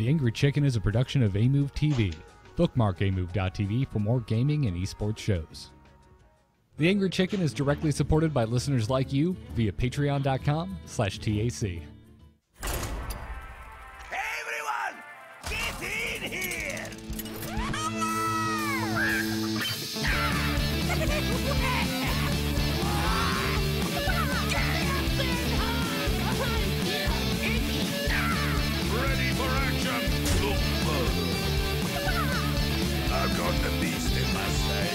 The Angry Chicken is a production of Amove TV. Bookmark amove.tv for more gaming and esports shows. The Angry Chicken is directly supported by listeners like you via patreon.com/TAC. Everyone, get in here! Ready for action! I've got the beast in my sight.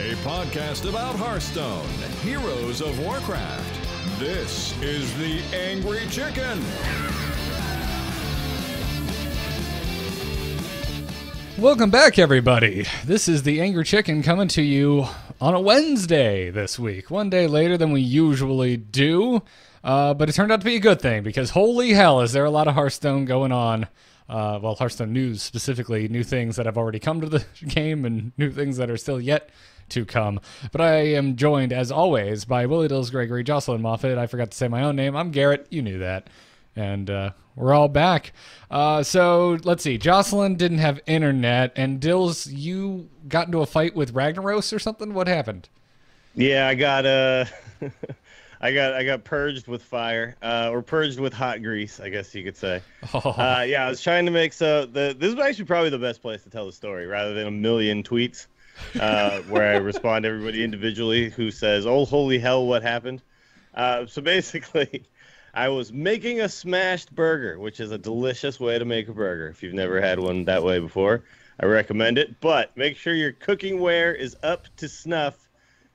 A podcast about Hearthstone, Heroes of Warcraft. This is The Angry Chicken. Welcome back, everybody. This is The Angry Chicken coming to you on a Wednesday this week. One day later than we usually do. But it turned out to be a good thing because holy hell is there a lot of Hearthstone going on. Well, Hearthstone news specifically, new things that have already come to the game and new things that are still yet to come. But I am joined, as always, by Willie Dills, Gregory, Jocelyn Moffat. I forgot to say my own name. I'm Garrett. You knew that. And we're all back. So let's see. Jocelyn didn't have internet. And Dills, you got into a fight with Ragnaros or something? What happened? Yeah, I got I got purged with fire, or purged with hot grease, I guess you could say. Oh. Yeah, I was trying to make this is actually probably the best place to tell the story, rather than a million tweets, where I respond to everybody individually who says, "Oh, holy hell, what happened?" So basically, I was making a smashed burger, which is a delicious way to make a burger. If you've never had one that way before, I recommend it. But make sure your cooking ware is up to snuff,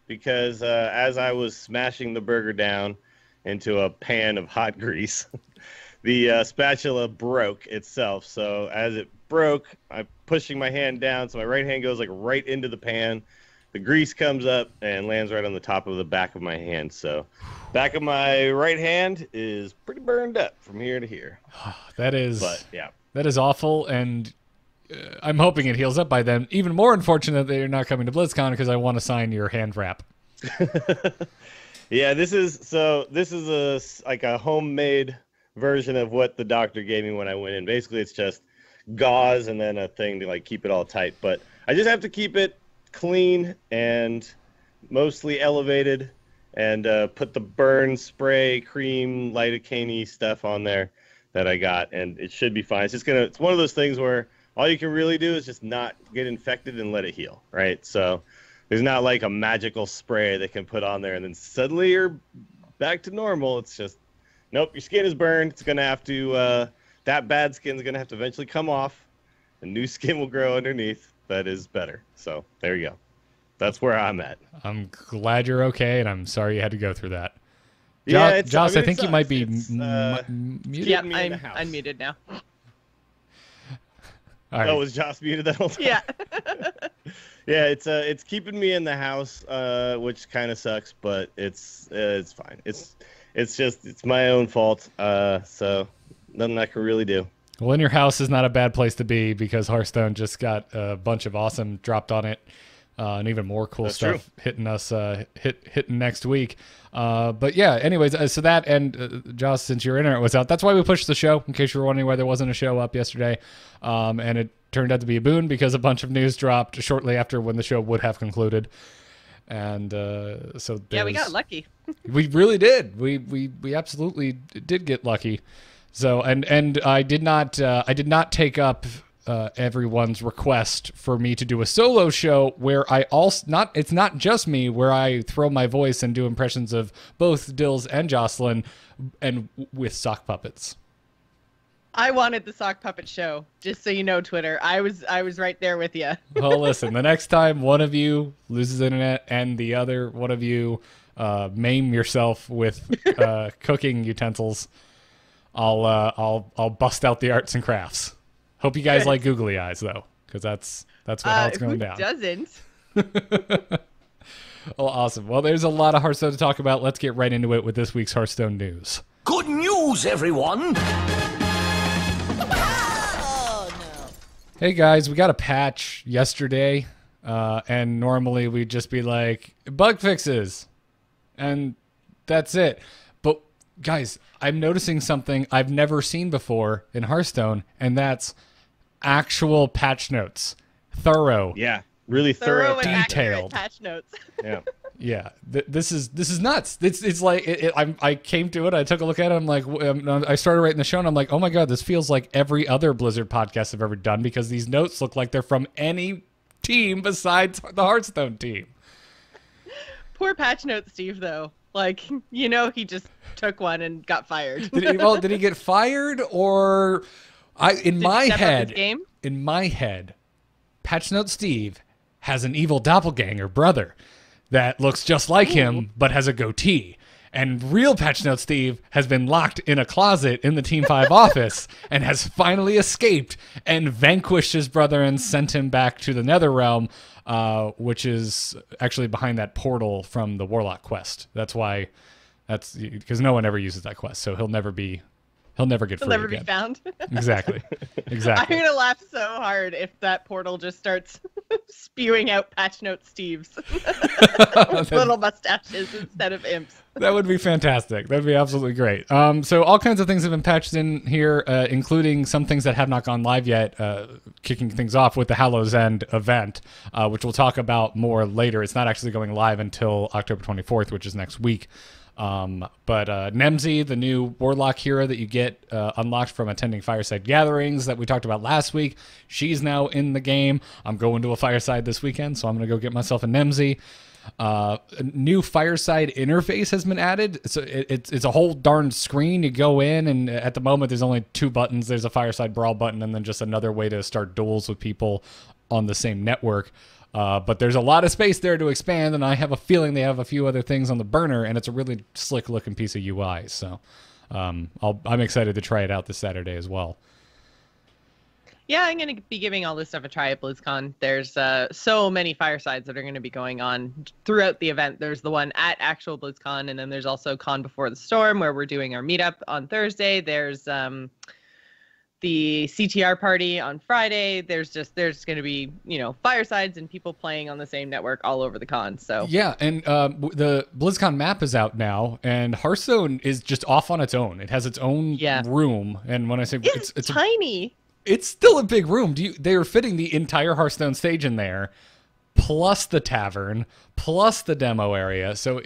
because as I was smashing the burger down into a pan of hot grease, the spatula broke itself. So as it broke, I'm pushing my hand down, so my right hand goes like right into the pan. The grease comes up and lands right on the top of the back of my hand. So back of my right hand is pretty burned up from here to here. That is, But yeah, that is awful, and I'm hoping it heals up by then. Even more unfortunate that you're not coming to BlizzCon because I want to sign your hand wrap. Yeah, this is like a homemade version of what the doctor gave me when I went in. Basically, it's just gauze and then a thing to like keep it all tight. But I just have to keep it clean and mostly elevated, and put the burn spray cream lidocaine stuff on there that I got, and it should be fine. It's one of those things where all you can really do is just not get infected and let it heal, right? So there's not like a magical spray that can put on there and then suddenly you're back to normal. It's just, nope, your skin is burned. It's gonna have to that bad skin's gonna have to eventually come off, and new skin will grow underneath that is better. So there you go. That's where I'm at. I'm glad you're okay, and I'm sorry you had to go through that. Yeah, Joss, I think it you might be sucks. muted. Yeah, me in the I'm house. unmuted now. All right. Oh, was Joss muted that whole time? Yeah. Yeah, it's keeping me in the house, which kind of sucks, but it's fine. It's my own fault. So nothing I can really do. Well, in your house is not a bad place to be because Hearthstone just got a bunch of awesome dropped on it, and even more cool That's stuff hitting us hitting next week. But yeah, anyways, so that and Joss, since your internet was out, that's why we pushed the show. In case you were wondering why there wasn't a show up yesterday, and it turned out to be a boon because a bunch of news dropped shortly after when the show would have concluded. And so Yeah, we got lucky. we really did. We absolutely did get lucky. So and I did not take up everyone's request for me to do a solo show where it's not just me, where I throw my voice and do impressions of both Dills and Jocelyn, and with sock puppets. I wanted the sock puppet show, just so you know, Twitter. I was right there with you. Well, listen, the next time one of you loses internet and the other one of you maim yourself with cooking utensils, I'll bust out the arts and crafts. Hope you guys like googly eyes though, because that's how it's going down. Who doesn't? Well, awesome. Well, there's a lot of Hearthstone to talk about. Let's get right into it with this week's Hearthstone news. Good news, everyone! Hey guys, we got a patch yesterday, and normally we'd just be like, bug fixes, and that's it. But guys, I'm noticing something I've never seen before in Hearthstone, and that's actual patch notes. Thorough. Yeah, really thorough. and accurate detailed. patch notes. Yeah. Yeah, this is nuts. It's like I came to it. I took a look at it. I'm like, I started writing the show, and I'm like, oh my god, this feels like every other Blizzard podcast I've ever done because these notes look like they're from any team besides the Hearthstone team. Poor patch notes, Steve. Though, like he just took one and got fired. Did he get fired or? In my head, Patch Note Steve has an evil doppelganger brother that looks just like him but has a goatee. And real Patch Note Steve has been locked in a closet in the Team 5 office and has finally escaped and vanquished his brother and sent him back to the Netherrealm, which is actually behind that portal from the Warlock quest. That's because no one ever uses that quest, so he'll never get free He'll never again. be found. Exactly. I'm gonna laugh so hard if that portal just starts spewing out patch note Steves with little mustaches instead of imps. That would be fantastic. That'd be absolutely great. So all kinds of things have been patched in here, including some things that have not gone live yet, kicking things off with the Hallows End event, which we'll talk about more later. It's not actually going live until October 24th, which is next week. But Nemzi, the new Warlock hero that you get unlocked from attending Fireside Gatherings that we talked about last week, she's now in the game. I'm going to a Fireside this weekend, so I'm going to go get myself a Nemzi. A new Fireside interface has been added. So it's a whole darn screen. You go in, and at the moment, there's only 2 buttons. There's a Fireside Brawl button, and then just another way to start duels with people on the same network. But there's a lot of space there to expand, and I have a feeling they have a few other things on the burner, and it's a really slick-looking piece of UI. So I'm excited to try it out this Saturday as well. Yeah, I'm going to be giving all this stuff a try at BlizzCon. There's so many firesides that are going to be going on throughout the event. There's the one at actual BlizzCon, and then there's also Con Before the Storm, where we're doing our meetup on Thursday. There's the CTR party on Friday. There's going to be, firesides and people playing on the same network all over the con. So yeah, and the BlizzCon map is out now, and Hearthstone is just off on its own. It has its own room, and when I say it's tiny, it's still a big room. They are fitting the entire Hearthstone stage in there, plus the tavern, plus the demo area. So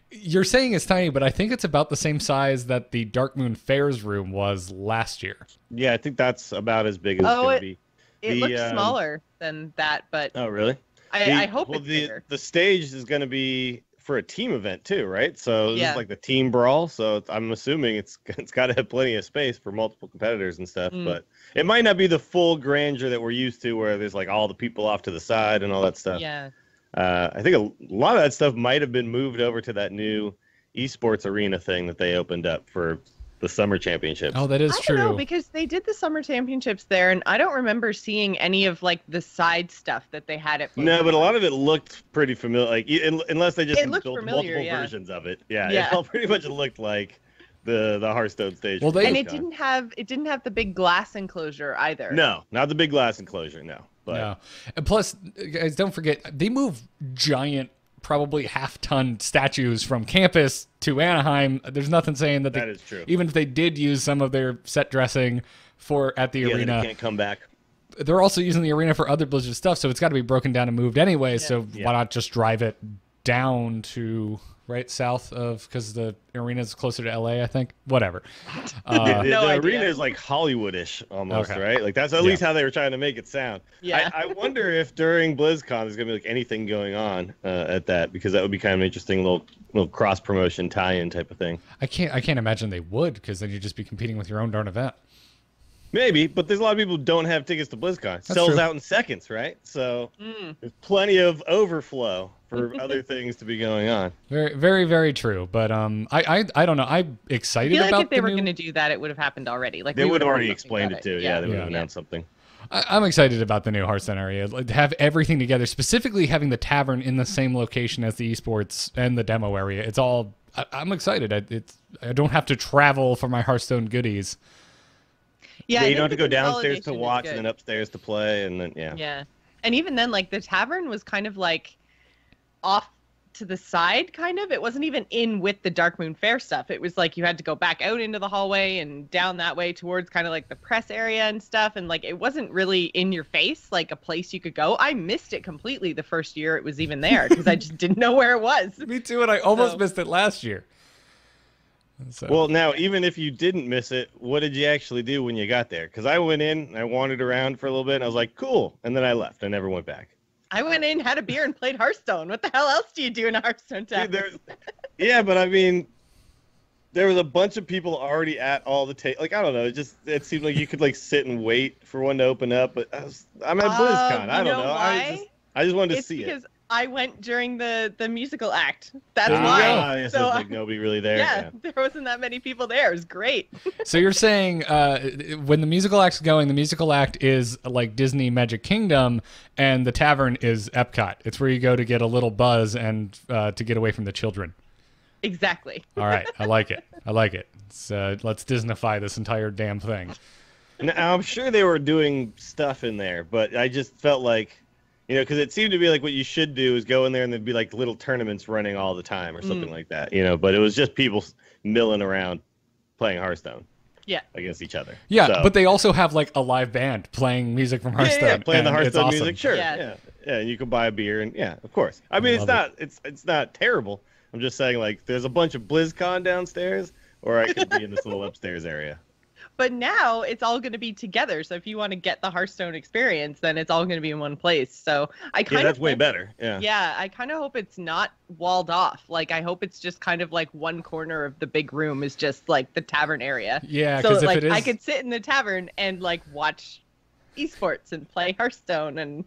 you're saying it's tiny, but I think it's about the same size that the Darkmoon Fairs room was last year. Yeah, I think that's about as big as it's going to be. It looks smaller than that, but oh, really? I hope it's bigger. The stage is going to be for a team event too, right? So this is like the team brawl. So I'm assuming it's got to have plenty of space for multiple competitors and stuff. But it might not be the full grandeur that we're used to, where there's like all the people off to the side and all that stuff. Yeah. I think a lot of that stuff might have been moved over to that new esports arena thing that they opened up for the summer championships. Oh, that is true. I don't know, because they did the summer championships there, and I don't remember seeing any of like the side stuff that they had at. No, but a lot of it looked pretty familiar. Like unless they just built familiar, multiple versions of it. Yeah, it all pretty much looked like the Hearthstone stage. Well, and it didn't have the big glass enclosure either. No, not the big glass enclosure. No. But no. And plus, guys, don't forget, they move giant, probably half-ton statues from campus to Anaheim. There's nothing saying that is true. Even if they did use some of their set dressing at the arena, they can't come back. They're also using the arena for other Blizzard stuff, so it's got to be broken down and moved anyway. So why not just drive it down to south of, because the arena is closer to LA, I think. Whatever. The arena is like Hollywoodish almost, right? Like that's at least how they were trying to make it sound. Yeah. I wonder if during BlizzCon there's gonna be like anything going on at that, because that would be kind of an interesting little cross promotion tie-in type of thing. I can't imagine they would, because then you'd just be competing with your own darn event. Maybe, but there's a lot of people who don't have tickets to BlizzCon. Sells out in seconds, right? So there's plenty of overflow for other things to be going on. Very, very, very true. But I don't know. I'm excited I feel about like if they were going to do that, it would have happened already. Like they would have already explained it too. Yeah, they would have announced something. I'm excited about the new Hearthstone area. To have everything together, specifically having the tavern in the same location as the esports and the demo area. It's all. I'm excited. I don't have to travel for my Hearthstone goodies. Yeah, you don't have to go downstairs to watch and then upstairs to play, and then Yeah, and even then, like the tavern was kind of like off to the side, kind of. It wasn't even in with the Dark Moon Fair stuff. It was like you had to go back out into the hallway and down that way towards kind of like the press area and stuff. And like it wasn't really in your face, like a place you could go. I missed it completely the first year it was even there because I just didn't know where it was. Me too, and I almost missed it last year. So. Well, now, even if you didn't miss it, what did you actually do when you got there? Because I went in, I wandered around for a little bit, and I was like, cool. And then I left. I never went back. I went in, had a beer, and played Hearthstone. What the hell else do you do in a Hearthstone tavern? Yeah, but I mean, there was a bunch of people already at all the like, I don't know. It seemed like you could like sit and wait for one to open up. But I'm at BlizzCon. I don't know. Why? I just wanted to see it. Because I went during the musical act. That's There you why. go. Yeah, so like nobody really there. Yeah, there wasn't that many people there. It was great. So you're saying when the musical act's going, the musical act is like Disney Magic Kingdom, and the tavern is Epcot. It's where you go to get a little buzz and to get away from the children. Exactly. All right, I like it. I like it. Let's Disneyfy this entire damn thing. Now, I'm sure they were doing stuff in there, but I just felt like, you know, because it seemed to be like what you should do is go in there and there'd be like little tournaments running all the time or something like that, you know, but it was just people milling around playing Hearthstone. Yeah. Against each other. Yeah, So- but they also have like a live band playing music from Hearthstone. Yeah, playing the and it's Hearthstone awesome. music, sure. Yeah. Yeah, and you can buy a beer and yeah, of course. I mean, Love it's not terrible. I'm just saying like there's a bunch of BlizzCon downstairs, or I could be in this little upstairs area. But now it's all going to be together. So if you want to get the Hearthstone experience, then it's all going to be in one place. So I kind Yeah, of that's way better. Yeah. Yeah, I kind of hope it's not walled off. Like I hope it's just kind of like one corner of the big room is just like the tavern area. Yeah, So because if like it is, I could sit in the tavern and like watch esports and play Hearthstone and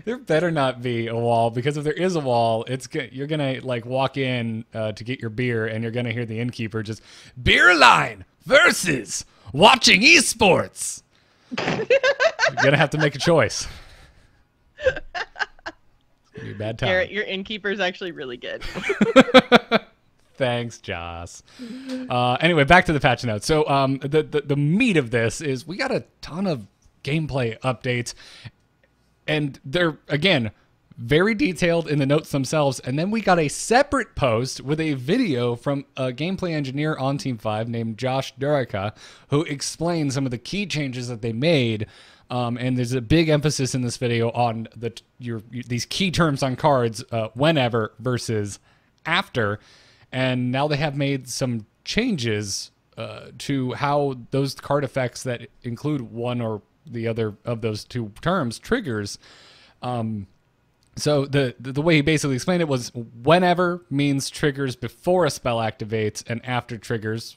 there better not be a wall, because if there is a wall, you're gonna like walk in to get your beer, and you're gonna hear the innkeeper just beer line versus watching esports. You're gonna have to make a choice. It's gonna be a bad time. Garrett, your innkeeper is actually really good. Thanks, Joss. Anyway, back to the patch notes. So the meat of this is we got a ton of gameplay updates, and they're, again, very detailed in the notes themselves. And then we got a separate post with a video from a gameplay engineer on Team 5 named Josh Durica, who explains some of the key changes that they made. And there's a big emphasis in this video on these key terms on cards, whenever versus after. And now they have made some changes to how those card effects that include one or the other of those two terms triggers. So the way he basically explained it was whenever means triggers before a spell activates, and after triggers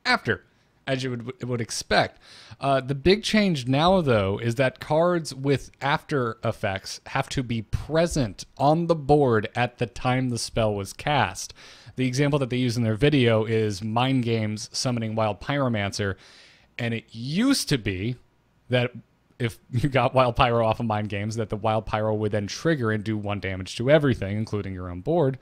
after, as you would expect. The big change now, though, is that cards with after effects have to be present on the board at the time the spell was cast. The example that they use in their video is Mind Games summoning Wild Pyromancer, and it used to be that if you got Wild Pyro off of Mind Games, that the Wild Pyro would then trigger and do 1 damage to everything, including your own board.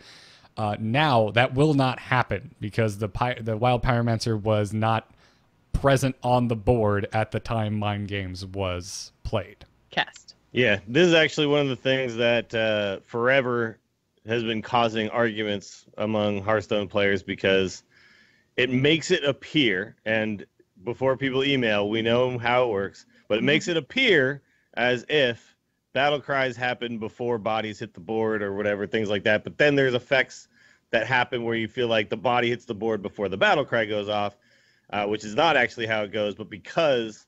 Now, that will not happen because the Wild Pyromancer was not present on the board at the time Mind Games was played. Cast. Yeah, this is actually one of the things that forever has been causing arguments among Hearthstone players, because it makes it appear, and before people email, we know how it works, but it makes it appear as if battle cries happen before bodies hit the board or whatever, things like that. But then there's effects that happen where you feel like the body hits the board before the battle cry goes off, which is not actually how it goes. But because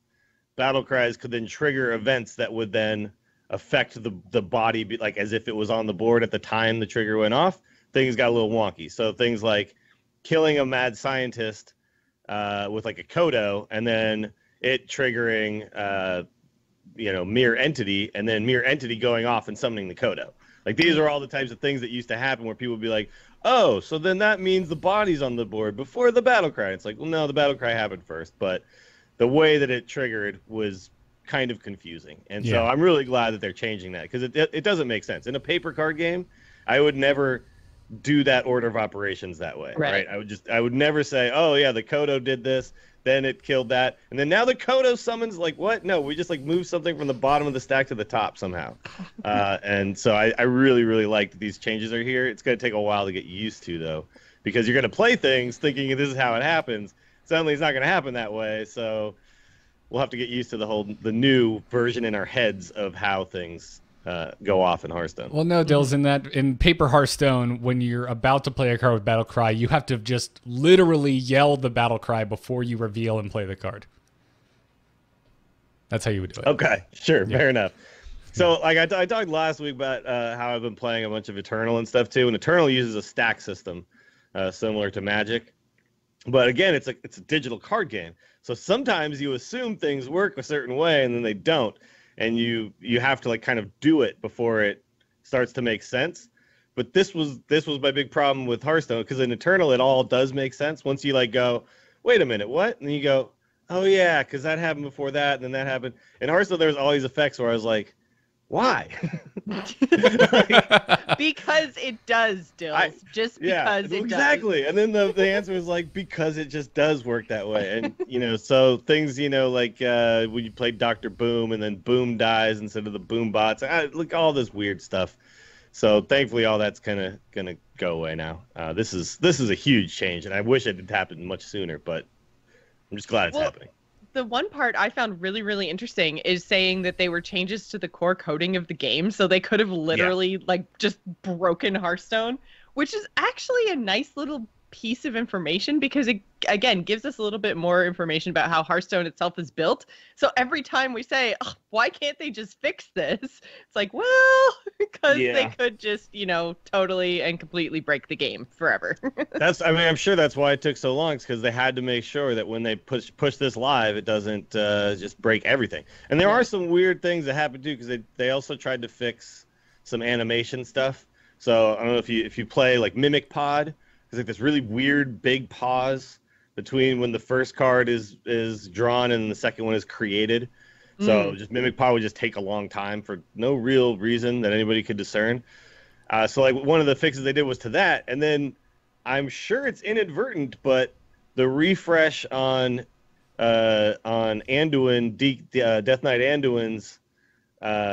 battle cries could then trigger events that would then affect the body, like as if it was on the board at the time the trigger went off, things got a little wonky. So things like killing a mad scientist with like a Kodo, and then it triggering mirror entity, and then mirror entity going off and summoning the Kodo. Like these are all the types of things that used to happen where people would be like, oh, so then that means the body's on the board before the battle cry. It's like, well, no, the battle cry happened first, but the way that it triggered was kind of confusing. And so I'm really glad that they're changing that, because it doesn't make sense. In a paper card game, I would never do that order of operations that way, Right. right? I would never say, oh yeah, the Kodo did this, then it killed that, and then now the Kodo summons, like, what? No, we just like move something from the bottom of the stack to the top somehow. And so I really, really like that these changes are here. It's going to take a while to get used to, though, because you're going to play things thinking this is how it happens. Suddenly it's not going to happen that way, so we'll have to get used to the new version in our heads of how things go off in Hearthstone. Well, no, Dills, in Paper Hearthstone, when you're about to play a card with Battle Cry, you have to just literally yell the Battle Cry before you reveal and play the card. That's how you would do it. Okay, sure, fair enough. So, like I talked last week about how I've been playing a bunch of Eternal and stuff too, and Eternal uses a stack system similar to Magic, but again, it's a digital card game. So sometimes you assume things work a certain way and then they don't. And you have to like kind of do it before it starts to make sense. But this was my big problem with Hearthstone, because in Eternal it all does make sense once you like go, wait a minute, what? And then you go, oh yeah, because that happened before that, and then that happened. In Hearthstone there was all these effects where I was like, why? Because it does, Dills. Just because it does. Exactly. And then the answer was like, because it just does work that way. And, so things, like when you play Dr. Boom and then Boom dies instead of the Boom bots. Look, all this weird stuff. So thankfully all that's gonna go away now. This is a huge change, and I wish it had happened much sooner, but I'm just glad it's happening. The one part I found really, really interesting is saying that they were changes to the core coding of the game, so they could have literally just broken Hearthstone, which is actually a nice little piece of information, because it again gives us a little bit more information about how Hearthstone itself is built. So every time we say, oh, why can't they just fix this? It's like, well, because they could just, totally and completely break the game forever. I'm sure that's why it took so long, because they had to make sure that when they push this live, it doesn't just break everything. And there are some weird things that happen too, because they also tried to fix some animation stuff. So I don't know if you play like Mimic Pod. There's like this really weird big pause between when the first card is drawn and the second one is created. So just Mimic Pod would just take a long time for no real reason that anybody could discern. So like one of the fixes they did was to that, and then I'm sure it's inadvertent, but the refresh on Anduin, Death Knight Anduin's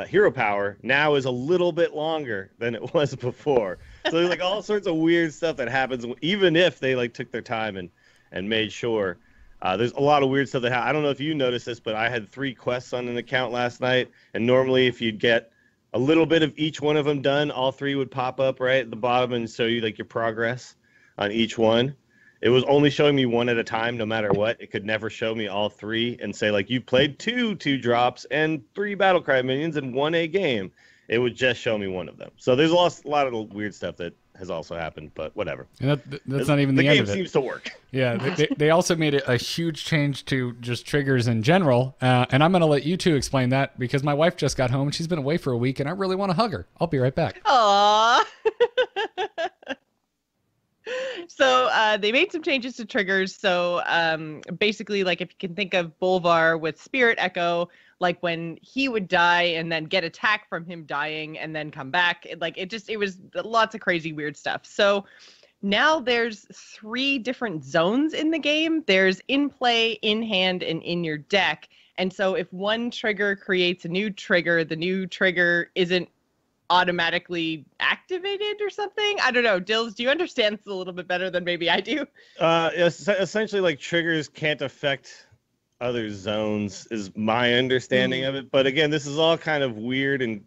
hero power now is a little bit longer than it was before. So there's like all sorts of weird stuff that happens, even if they like took their time and made sure. There's a lot of weird stuff that I don't know if you noticed this, but I had 3 quests on an account last night, and normally if you'd get a little bit of each one of them done, all 3 would pop up right at the bottom and show you like your progress on each one. It was only showing me 1 at a time, no matter what. It could never show me all 3 and say like, you played 2 drops and 3 Battlecry minions and 1 a game. It would just show me 1 of them. So there's a lot of weird stuff that has also happened, but whatever. And that's not even the end of it. The game seems to work. Yeah, they also made a huge change to just triggers in general, and I'm going to let you two explain that, because my wife just got home and she's been away for a week, and I really want to hug her. I'll be right back. Aww. So they made some changes to triggers. So basically, like if you can think of Bolvar with Spirit Echo, like when he would die and then get attack from him dying and then come back, it was lots of crazy weird stuff. So now there's 3 different zones in the game. There's in play, in hand, and in your deck. And so if one trigger creates a new trigger, the new trigger isn't automatically activated or something. I don't know. Dills, do you understand this a little bit better than maybe I do? Essentially, like triggers can't affect other zones is my understanding of it. But again, this is all kind of weird, and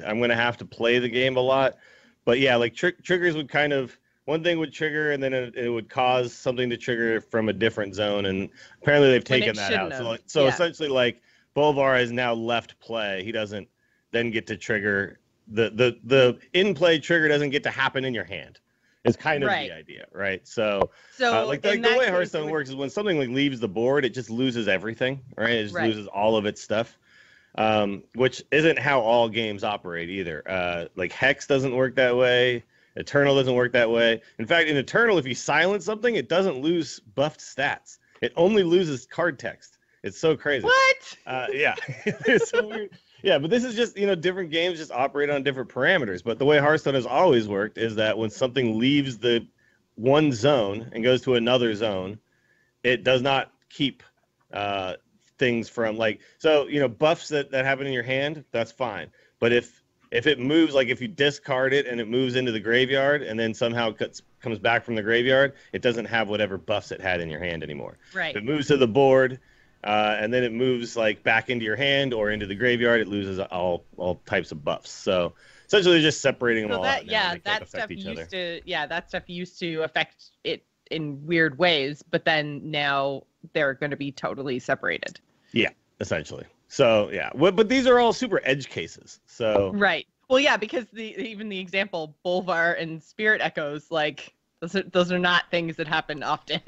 I'm going to have to play the game a lot. But yeah, like triggers would kind of, one thing would trigger and then it would cause something to trigger from a different zone. And apparently they've taken that out. So essentially, like Bolvar has now left play. He doesn't then get to trigger the in-play trigger doesn't get to happen in your hand. It's kind of the idea, right? So like the way Hearthstone works is when something like leaves the board, it just loses everything, right? It just loses all of its stuff, which isn't how all games operate either. Like Hex doesn't work that way. Eternal doesn't work that way. In fact, in Eternal, if you silence something, it doesn't lose buffed stats. It only loses card text. It's so crazy. What? Yeah, it's so weird. Yeah, but this is just, different games just operate on different parameters. But the way Hearthstone has always worked is that when something leaves the one zone and goes to another zone, it does not keep things from buffs that happen in your hand, that's fine. But if it moves, like if you discard it and it moves into the graveyard and then somehow comes back from the graveyard, it doesn't have whatever buffs it had in your hand anymore. Right. If it moves to the board, and then it moves like back into your hand or into the graveyard, it loses all types of buffs. So essentially, they're just separating them all out. That stuff used to affect it in weird ways, but then now they're going to be totally separated. Yeah, essentially. So yeah, but these are all super edge cases. So right. Well, yeah, because even the example Bolvar and Spirit Echoes, like those are not things that happen often.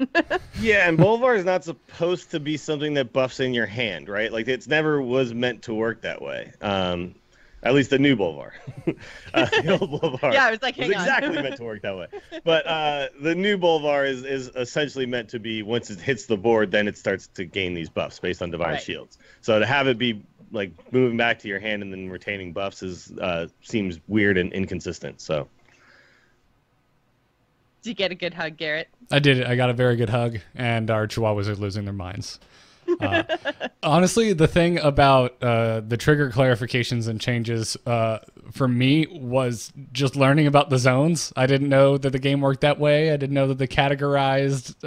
Yeah, and Bolvar is not supposed to be something that buffs in your hand, right? Like it's never was meant to work that way. At least the new Bolvar. The old Bolvar. Yeah, I was like, hang on. Exactly meant to work that way. But the new Bolvar is essentially meant to be, once it hits the board, then it starts to gain these buffs based on Divine Shields. So to have it be like moving back to your hand and then retaining buffs seems weird and inconsistent. So. Did you get a good hug, Garrett? I did. I got a very good hug, and our chihuahuas are losing their minds. Honestly, the thing about the trigger clarifications and changes for me was just learning about the zones. I didn't know that the game worked that way. I didn't know that they categorized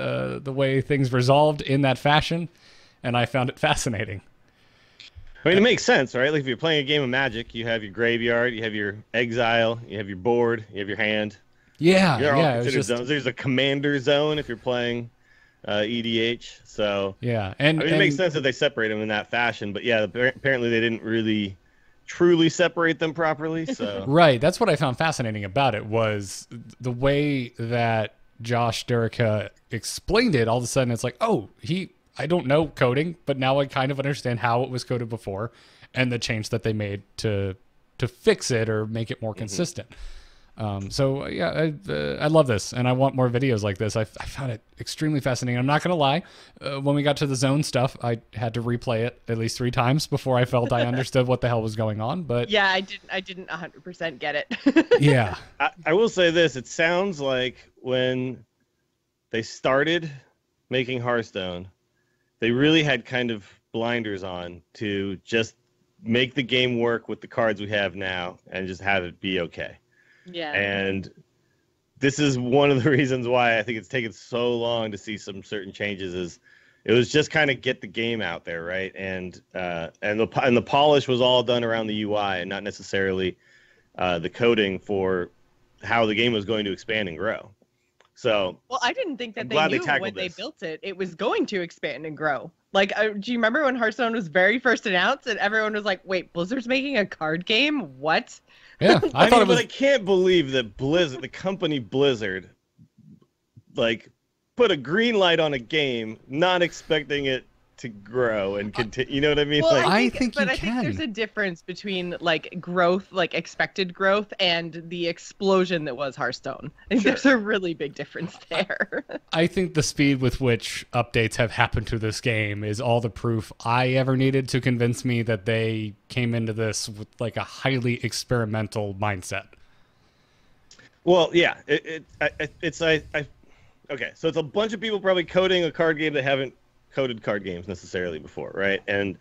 the way things resolved in that fashion, and I found it fascinating. I mean, it makes sense, right? Like if you're playing a game of Magic, you have your graveyard, you have your exile, you have your board, you have your hand. Yeah, They're all yeah. considered zones. There's a commander zone if you're playing EDH. So yeah, it makes sense that they separate them in that fashion. But yeah, apparently they didn't really truly separate them properly. So right, that's what I found fascinating about it was the way that Josh Derica explained it. All of a sudden, it's like, oh, I don't know coding, but now I kind of understand how it was coded before, and the change that they made to fix it or make it more consistent. So yeah, I love this, and I want more videos like this. I found it extremely fascinating. I'm not gonna lie, when we got to the zone stuff, I had to replay it at least 3 times before I felt I understood what the hell was going on. But yeah, I didn't 100% get it. Yeah, I will say this: it sounds like when they started making Hearthstone, they really had kind of blinders on to just make the game work with the cards we have now and just have it be okay. Yeah. And this is one of the reasons why I think it's taken so long to see some certain changes. Is it was just kind of get the game out there, right? And the polish was all done around the UI and not necessarily the coding for how the game was going to expand and grow. So well, I didn't think that they knew when they built it, it was going to expand and grow. Like, do you remember when Hearthstone was very first announced and everyone was like, "Wait, Blizzard's making a card game? What?" Yeah, I thought it was. But I can't believe that Blizzard, the company Blizzard, like, put a green light on a game, not expecting it to grow and continue. You know what I mean? Well, like, I think I think there's a difference between like growth, like expected growth, and the explosion that was Hearthstone. I think there's a really big difference there. I think the speed with which updates have happened to this game is all the proof I ever needed to convince me that they came into this with like a highly experimental mindset. well, yeah, okay, so it's a bunch of people probably coding a card game that haven't coded card games necessarily before, right? And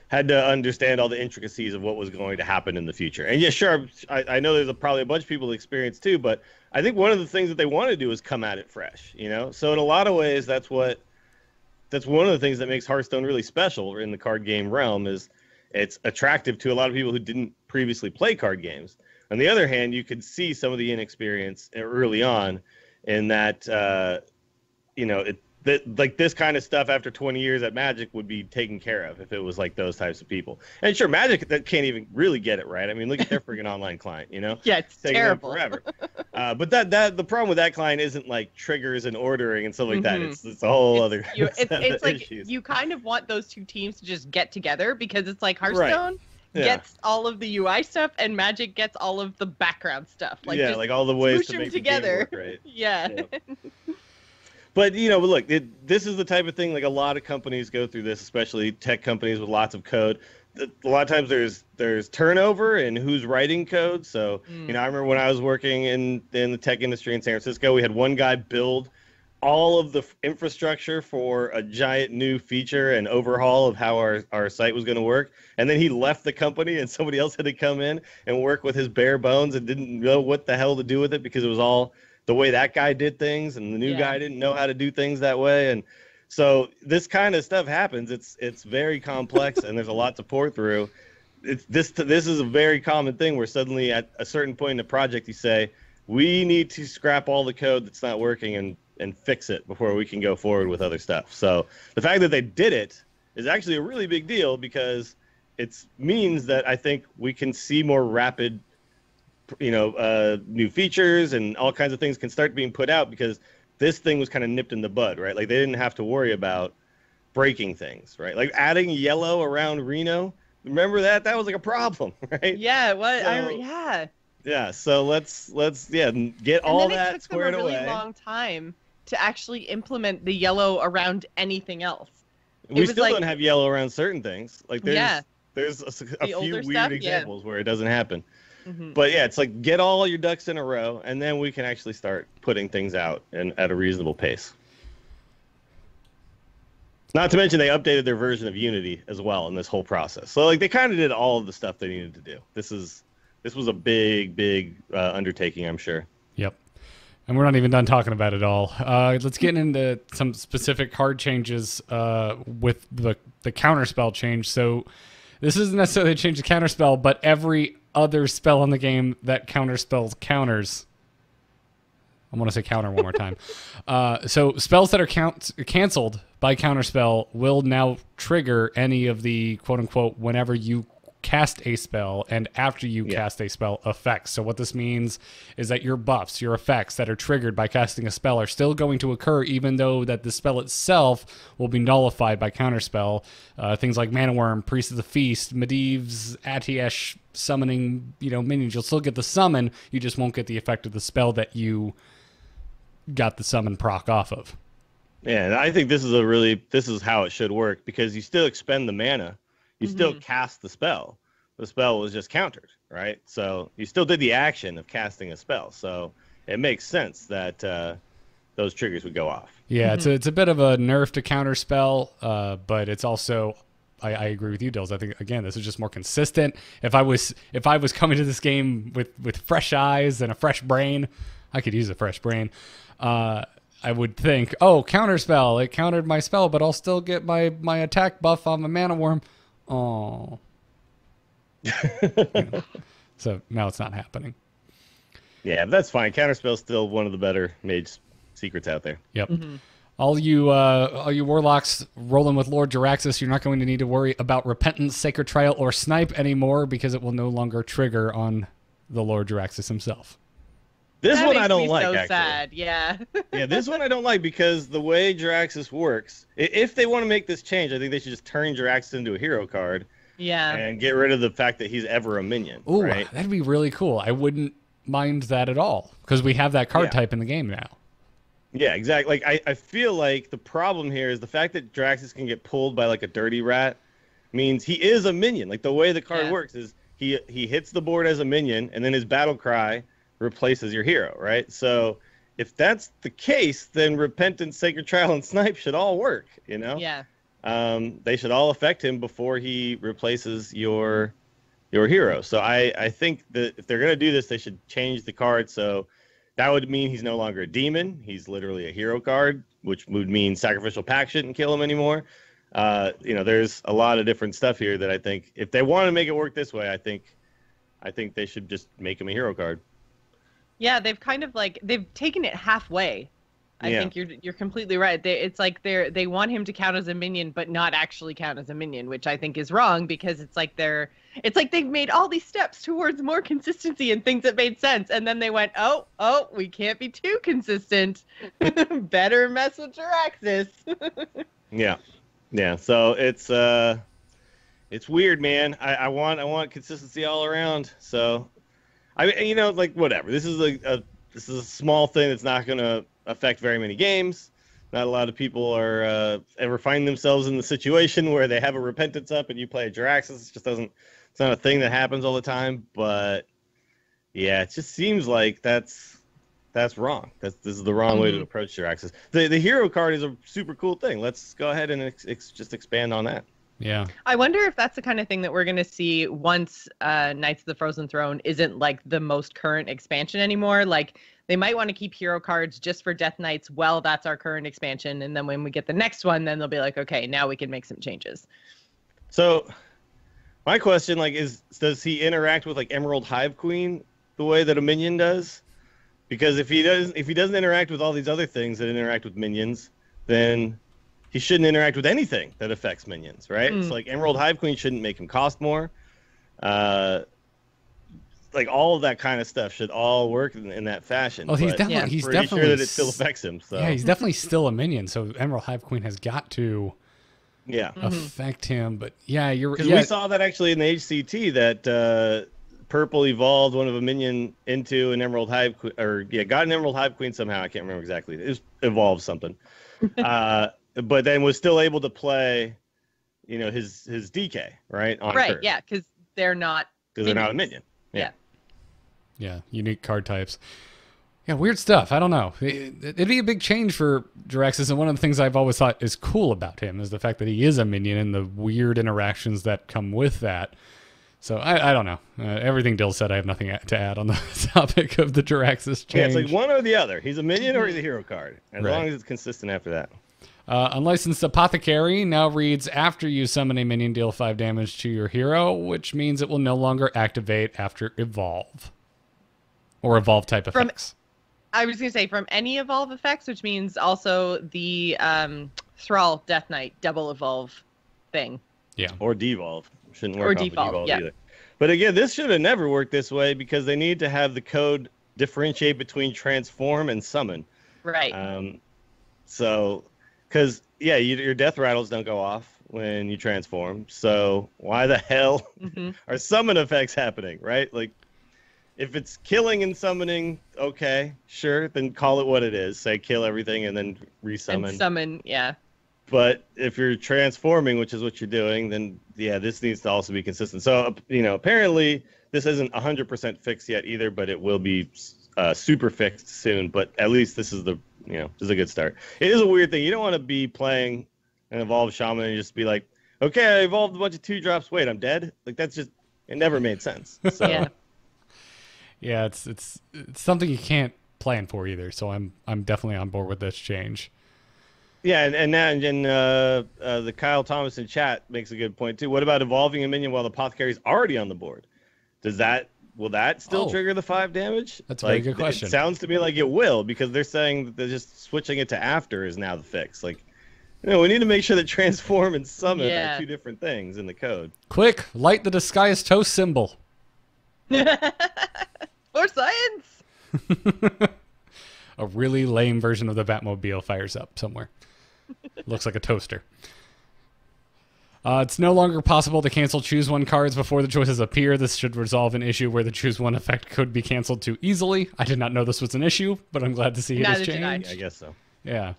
had to understand all the intricacies of what was going to happen in the future. And yeah, sure, I know there's probably a bunch of people that experience too, but I think one of the things that they want to do is come at it fresh, you know? So in a lot of ways, that's one of the things that makes Hearthstone really special in the card game realm is it's attractive to a lot of people who didn't previously play card games. On the other hand, you could see some of the inexperience early on in that, like this kind of stuff after 20 years at Magic would be taken care of if it was like those types of people. And sure, Magic that can't even really get it right. I mean, look at their freaking online client, you know? Yeah, it's taking terrible. Forever. But the problem with that client isn't like triggers and ordering and stuff like that. It's a whole other. It's like issues. you kind of want those two teams to just get together because it's like Hearthstone. Yeah. Gets all of the UI stuff and Magic gets all of the background stuff. Like yeah, just like all the ways to them make together. the game work, right? Yeah. Yeah. But look, this is the type of thing like a lot of companies go through this, especially tech companies with lots of code. A lot of times there's turnover in who's writing code. So I remember when I was working in the tech industry in San Francisco, we had one guy build all of the infrastructure for a giant new feature and overhaul of how our site was going to work. And then he left the company and somebody else had to come in and work with his bare bones and didn't know what the hell to do with it because it was all the way that guy did things and the new guy didn't know how to do things that way. And so this kind of stuff happens. It's very complex and there's a lot to pour through. This is a very common thing where suddenly at a certain point in the project you say, we need to scrap all the code that's not working and fix it before we can go forward with other stuff. So the fact that they did it is actually a really big deal because it means that I think we can see more rapid, new features and all kinds of things can start being put out because this thing was kind of nipped in the bud, right? Like they didn't have to worry about breaking things, right? Like adding yellow around Reno. Remember that? That was like a problem, right? Yeah, it was. So, yeah. So let's get all that squared away. And then it took them a really long time to actually implement the yellow around anything else. We still don't have yellow around certain things. Like there's a few weird stuff, examples where it doesn't happen. Mm-hmm. But yeah, it's like get all your ducks in a row, and then we can actually start putting things out and at a reasonable pace. Not to mention they updated their version of Unity as well in this whole process. So like they kind of did all of the stuff they needed to do. This was a big undertaking, I'm sure. Yep. And we're not even done talking about it all. Let's get into some specific card changes with the counterspell change. So this isn't necessarily a change to counterspell, but every other spell in the game that counterspells counters. I want to say counter one more time. So spells that are canceled by counterspell will now trigger any of the quote-unquote whenever you cast a spell and after you cast a spell effects. So what this means is that your buffs, your effects that are triggered by casting a spell are still going to occur even though that the spell itself will be nullified by counterspell. Things like Mana Worm, Priest of the Feast, Medivh's, Atiesh summoning, minions. You'll still get the summon, you just won't get the effect of the spell that you got the summon proc off of. Yeah, and I think this is how it should work because you still expend the mana. You still cast the spell. The spell was just countered, right? So you still did the action of casting a spell. So it makes sense that those triggers would go off. Yeah, it's a bit of a nerf to counter spell, but it's also I agree with you, Dills. I think again this is just more consistent. If I was coming to this game with fresh eyes and a fresh brain, I could use a fresh brain. I would think, counter spell. It countered my spell, but I'll still get my attack buff on my Mana Worm. Oh. So now it's not happening. Yeah, but that's fine. Counterspell's still one of the better mage secrets out there. Yep. All you warlocks rolling with Lord Jaraxxus, you're not going to need to worry about Repentance, Sacred Trial, or Snipe anymore because it will no longer trigger on the Lord Jaraxxus himself. This that one makes I don't me like, so actually. Sad. Yeah. Yeah, this one I don't like because the way Jaraxxus works, if they want to make this change, I think they should just turn Jaraxxus into a hero card. Yeah. And get rid of the fact that he's ever a minion. Ooh, right? That'd be really cool. I wouldn't mind that at all because we have that card type in the game now. Yeah, exactly. Like I feel like the problem here is the fact that Jaraxxus can get pulled by like a dirty rat means he is a minion. Like the way the card works is he hits the board as a minion and then his battle cry replaces your hero, right? So if that's the case, then Repentance, Sacred Trial, and Snipe should all work, Yeah. They should all affect him before he replaces your hero. So I think that if they're going to do this, they should change the card. So that would mean he's no longer a demon. He's literally a hero card, which would mean Sacrificial Pact shouldn't kill him anymore. There's a lot of different stuff here that I think if they want to make it work this way, I think they should just make him a hero card. Yeah, they've kind of they've taken it halfway. I think you're completely right. They want him to count as a minion, but not actually count as a minion, which I think is wrong because it's like they've made all these steps towards more consistency and things that made sense, and then they went, oh, we can't be too consistent. Better mess with Jaraxxus. Yeah. So it's weird, man. I want consistency all around. So whatever. This is a small thing that's not going to affect very many games. Not a lot of people are ever find themselves in the situation where they have a repentance up and you play a Jiraxis. It just doesn't. It's not a thing that happens all the time. But yeah, it just seems like that's wrong. This is the wrong way to approach Jiraxis. The hero card is a super cool thing. Let's go ahead and just expand on that. Yeah. I wonder if that's the kind of thing that we're going to see once Knights of the Frozen Throne isn't like the most current expansion anymore. Like they might want to keep hero cards just for Death Knights. Well, that's our current expansion. And then when we get the next one, then they'll be like, okay, now we can make some changes. So my question does he interact with like Emerald Hive Queen the way that a minion does? Because if he doesn't interact with all these other things that interact with minions, then he shouldn't interact with anything that affects minions, right? It's like Emerald Hive Queen shouldn't make him cost more. Like all of that kind of stuff should all work in that fashion. Oh, he's but definitely sure that it still affects him. So yeah, he's definitely still a minion. So Emerald Hive Queen has got to affect him. But yeah, because we saw that actually in the HCT that Purple evolved one of a minion into an Emerald Hive Queen, got an Emerald Hive Queen somehow. I can't remember exactly. It evolved something. But then was still able to play, his DK, right? Right, yeah, because they're not a minion. Yeah, unique card types. Yeah, weird stuff. I don't know. It'd be a big change for Jiraxis, and one of the things I've always thought is cool about him is the fact that he is a minion and the weird interactions that come with that. So I don't know. Everything Dill said, I have nothing to add on the topic of the Jiraxis change. Yeah, it's like one or the other. He's a minion or he's a hero card, as long as it's consistent after that. Unlicensed Apothecary now reads, after you summon a minion, deal 5 damage to your hero, which means it will no longer activate after evolve. Or evolve type effects. I was going to say from any evolve effects, which means also the Thrall Death Knight double evolve thing. Yeah. Or devolve. Shouldn't work off default, devolve either. But again, this should have never worked this way because they need to have the code differentiate between transform and summon. Right. So, because, your death rattles don't go off when you transform. So why the hell are summon effects happening, right? Like, if it's killing and summoning, okay, sure, then call it what it is. Say kill everything and then resummon. And summon, yeah. But if you're transforming, which is what you're doing, then this needs to also be consistent. So, apparently this isn't 100% fixed yet either, but it will be super fixed soon. But at least this is this is a good start. It is a weird thing. You don't want to be playing an evolved shaman and just be like, okay, I evolved a bunch of 2-drops. Wait, I'm dead. Like it never made sense. So. Yeah, it's something you can't plan for either. So I'm definitely on board with this change. Yeah, and now the Kyle Thomas in chat makes a good point too. What about evolving a minion while the Apothecary's already on the board? Will that still trigger the 5 damage? That's a very good question. It sounds to me like it will because they're saying that they're just switching it to after is now the fix. Like, we need to make sure that transform and summon are 2 different things in the code. Quick, light the disguised toast symbol. For science. A really lame version of the Batmobile fires up somewhere. Looks like a toaster. It's no longer possible to cancel choose one cards before the choices appear. This should resolve an issue where the choose one effect could be canceled too easily. I did not know this was an issue, but I'm glad to see it has changed. I guess so. Yeah.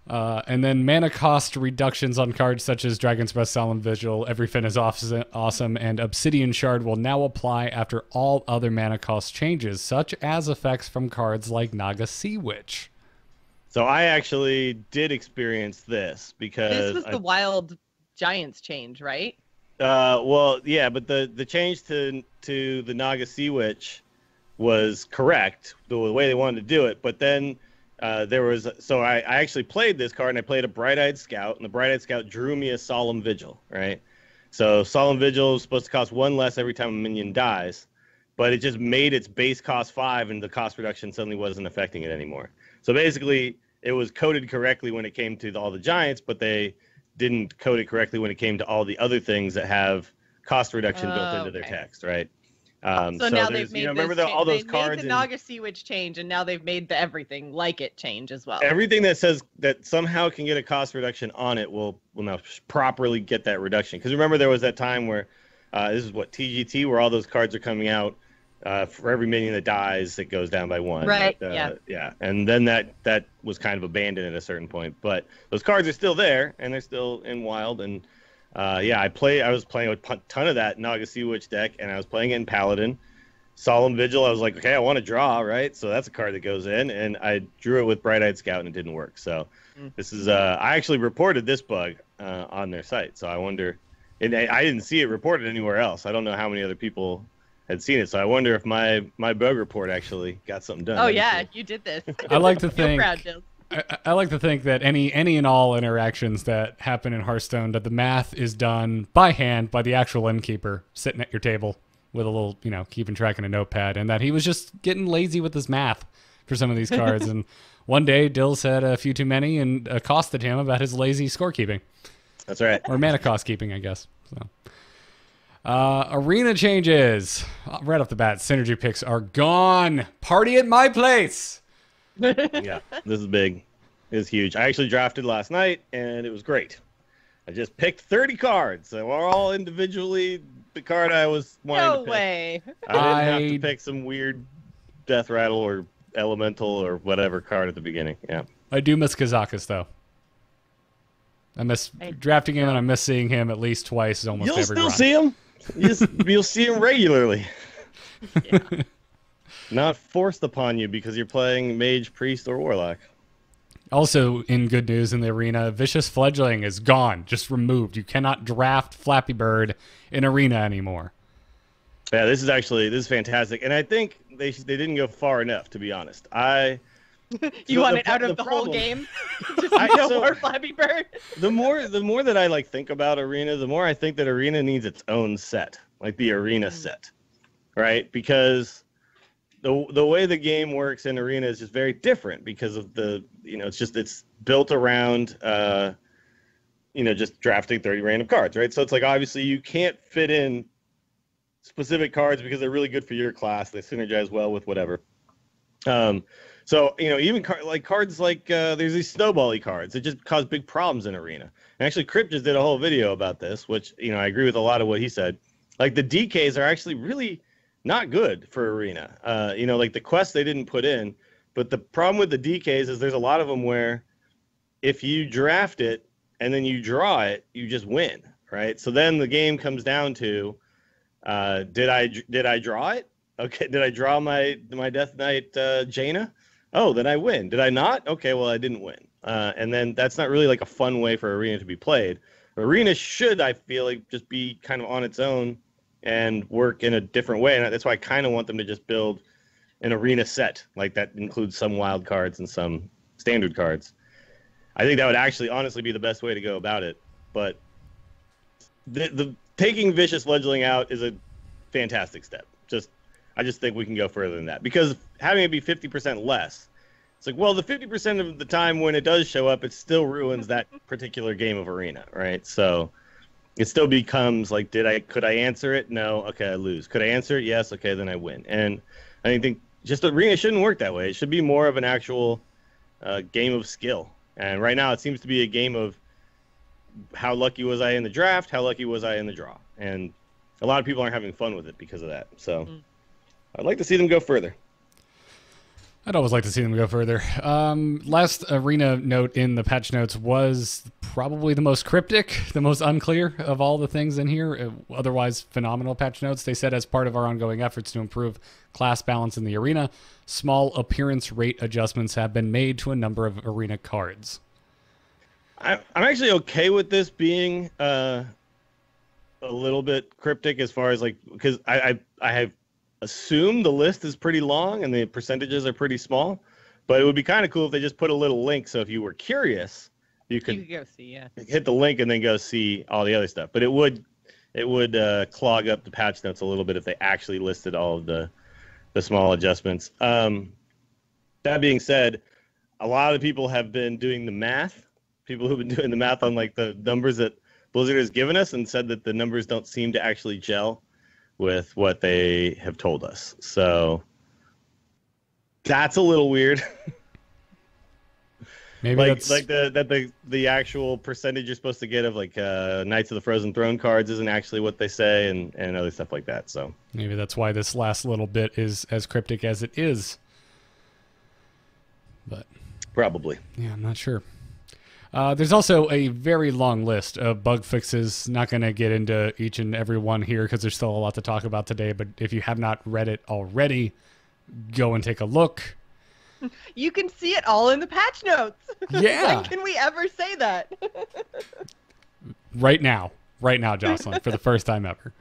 And then mana cost reductions on cards such as Dragon's Breath, Solemn Vigil, Every Fin is Awesome, and Obsidian Shard will now apply after all other mana cost changes, such as effects from cards like Naga Sea Witch. So I actually did experience this because this was the Wild Giants change, right? Well, yeah, but the change to the Naga Sea Witch was correct the way they wanted to do it, but then. I actually played this card and I played a Bright-Eyed Scout, and the Bright-Eyed Scout drew me a Solemn Vigil, right? So Solemn Vigil is supposed to cost 1 less every time a minion dies, but it just made its base cost 5 and the cost reduction suddenly wasn't affecting it anymore. So basically it was coded correctly when it came to all the giants, but they didn't code it correctly when it came to all the other things that have cost reduction built into their text, right? So now they've made all those cards. Made the Naga Sea Witch change, and now they've made the everything like it change as well. Everything that says that somehow can get a cost reduction on it will now properly get that reduction. Because remember, there was that time where this is what TGT, where all those cards are coming out For every minion that dies, it goes down by 1. Right, Yeah. And then that was kind of abandoned at a certain point. But those cards are still there, and they're still in Wild. And I was playing a ton of that Naga Sea Witch deck, and I was playing it in Paladin. Solemn Vigil, I was like, okay, I want to draw, right? So that's a card that goes in, and I drew it with Bright-Eyed Scout, and it didn't work. So this is I actually reported this bug on their site. So I wonder, and I didn't see it reported anywhere else. I don't know how many other people had seen it, so I wonder if my bug report actually got something done. Oh yeah, you did this. I like to think. Proud, Jill. I like to think that any and all interactions that happen in Hearthstone, that the math is done by hand by the actual innkeeper sitting at your table with a little, keeping track in a notepad, and that he was just getting lazy with his math for some of these cards. And one day, Dill said a few too many and accosted him about his lazy scorekeeping. That's right. Or mana cost keeping, I guess. So. Arena changes. Right off the bat, synergy picks are gone. Party at my place. Yeah, this is big. It's huge. I actually drafted last night, and it was great. I just picked 30 cards. They were all individually the card I was wanting to pick. No way. I didn't have to pick some weird Death Rattle or Elemental or whatever card at the beginning. Yeah. I do miss Kazakus, though. I miss drafting him, and I miss seeing him at least twice almost You'll every still run. see him. You'll see him regularly. Yeah. Not forced upon you because you're playing Mage, Priest, or Warlock. Also, in good news in the arena, Vicious Fledgling is gone, just removed. You cannot draft Flappy Bird in Arena anymore. Yeah, this is fantastic, and I think they didn't go far enough, to be honest. You want it out of the whole game? Just no more Flappy Bird? The more that I think about Arena, the more I think that Arena needs its own set, like the Arena set, right? Because the way the game works in Arena is just very different because of it's built around just drafting 30 random cards, right? So it's like obviously you can't fit in specific cards because they're really good for your class. They synergize well with whatever. So, even cards like there's these snowball-y cards that just cause big problems in Arena. And actually, Crip just did a whole video about this, which, I agree with a lot of what he said. Like, the DKs are actually really not good for Arena. Like the quests they didn't put in. But the problem with the DKs is there's a lot of them where if you draft it and then you draw it, you just win, right? So then the game comes down to, did I draw it? Okay, did I draw my Death Knight Jaina? Oh, then I win. Did I not? Okay, well, I didn't win. And then that's not really like a fun way for Arena to be played. Arena should, I feel like, just be kind of on its own and work in a different way. And that's why I kind of want them to just build an Arena set. Like that includes some wild cards and some standard cards. I think that would actually honestly be the best way to go about it. But the taking Vicious Fledgling out is a fantastic step. I just think we can go further than that because having it be 50% less, it's like, well, the 50% of the time when it does show up, it still ruins that particular game of Arena, right? So it still becomes like, could I answer it? No. Okay, I lose. Could I answer it? Yes. Okay, then I win. And I think just Arena shouldn't work that way. It should be more of an actual game of skill. And right now it seems to be a game of how lucky was I in the draft? How lucky was I in the draw? And a lot of people aren't having fun with it because of that. So I'd like to see them go further. I'd always like to see them go further. Last Arena note in the patch notes was probably the most cryptic, the most unclear of all the things in here. Otherwise, phenomenal patch notes. They said as part of our ongoing efforts to improve class balance in the arena, small appearance rate adjustments have been made to a number of arena cards. I'm actually okay with this being a little bit cryptic as far as because I have assumed the list is pretty long and the percentages are pretty small, but it would be kind of cool if they just put a little link so if you were curious, you could go see, hit the link and then go see all the other stuff. But it would clog up the patch notes a little bit if they actually listed all of the small adjustments. That being said, a lot of people have been doing the math. People who've been doing the math on the numbers that Blizzard has given us and said that the numbers don't seem to actually gel with what they have told us. So that's a little weird. Maybe that's the actual percentage you're supposed to get of like Knights of the Frozen Throne cards isn't actually what they say, and other stuff like that. So maybe that's why this last little bit is as cryptic as it is. But probably, yeah, I'm not sure. There's also a very long list of bug fixes. Not going to get into each and every one here because there's still a lot to talk about today. But if you have not read it already, go and take a look. You can see it all in the patch notes. Yeah. When can we ever say that? Right now, Jocelyn, for the first time ever.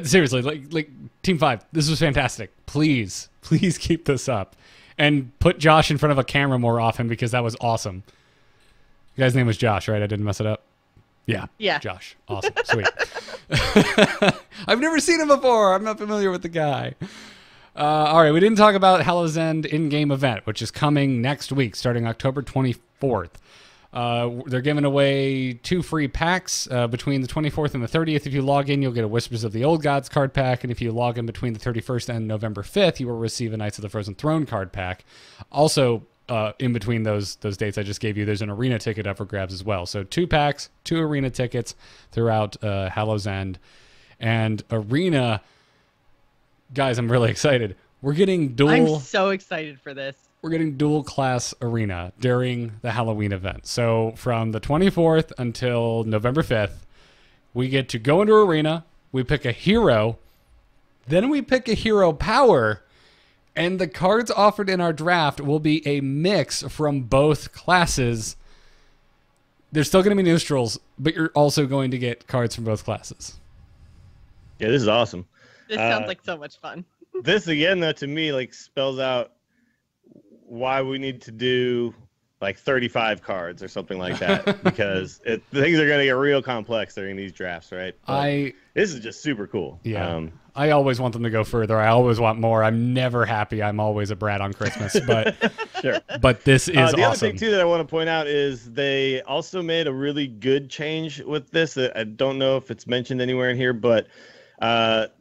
Seriously, like Team 5, this was fantastic. Please keep this up. And put Josh in front of a camera more often because that was awesome. The guy's name was Josh, right? I didn't mess it up? Yeah. Josh. Awesome. Sweet. I've never seen him before. I'm not familiar with the guy. All right, we didn't talk about Hallow's End in-game event, which is coming next week, starting October 24th. They're giving away 2 free packs between the 24th and the 30th. If you log in, you'll get a Whispers of the Old Gods card pack, and if you log in between the 31st and November 5th, you will receive a Knights of the Frozen Throne card pack. Also, in between those dates I just gave you, there's an arena ticket up for grabs as well. So 2 packs, 2 arena tickets throughout Hallow's End. And arena, guys, I'm really excited. We're getting I'm so excited for this. We're getting dual class arena during the Halloween event. So from the 24th until November 5th, we get to go into arena, we pick a hero, then we pick a hero power, and the cards offered in our draft will be a mix from both classes. There's still going to be neutrals, but you're also going to get cards from both classes. Yeah, this is awesome. This sounds like so much fun. This again, though, to me, like spells out why we need to do like 35 cards or something like that, because things are going to get real complex during these drafts, right? But this is just super cool. Yeah. I always want them to go further. I always want more. I'm never happy. I'm always a brat on Christmas, but sure. But this is the awesome. other thing too that I want to point out is they also made a really good change with this. I don't know if it's mentioned anywhere in here, but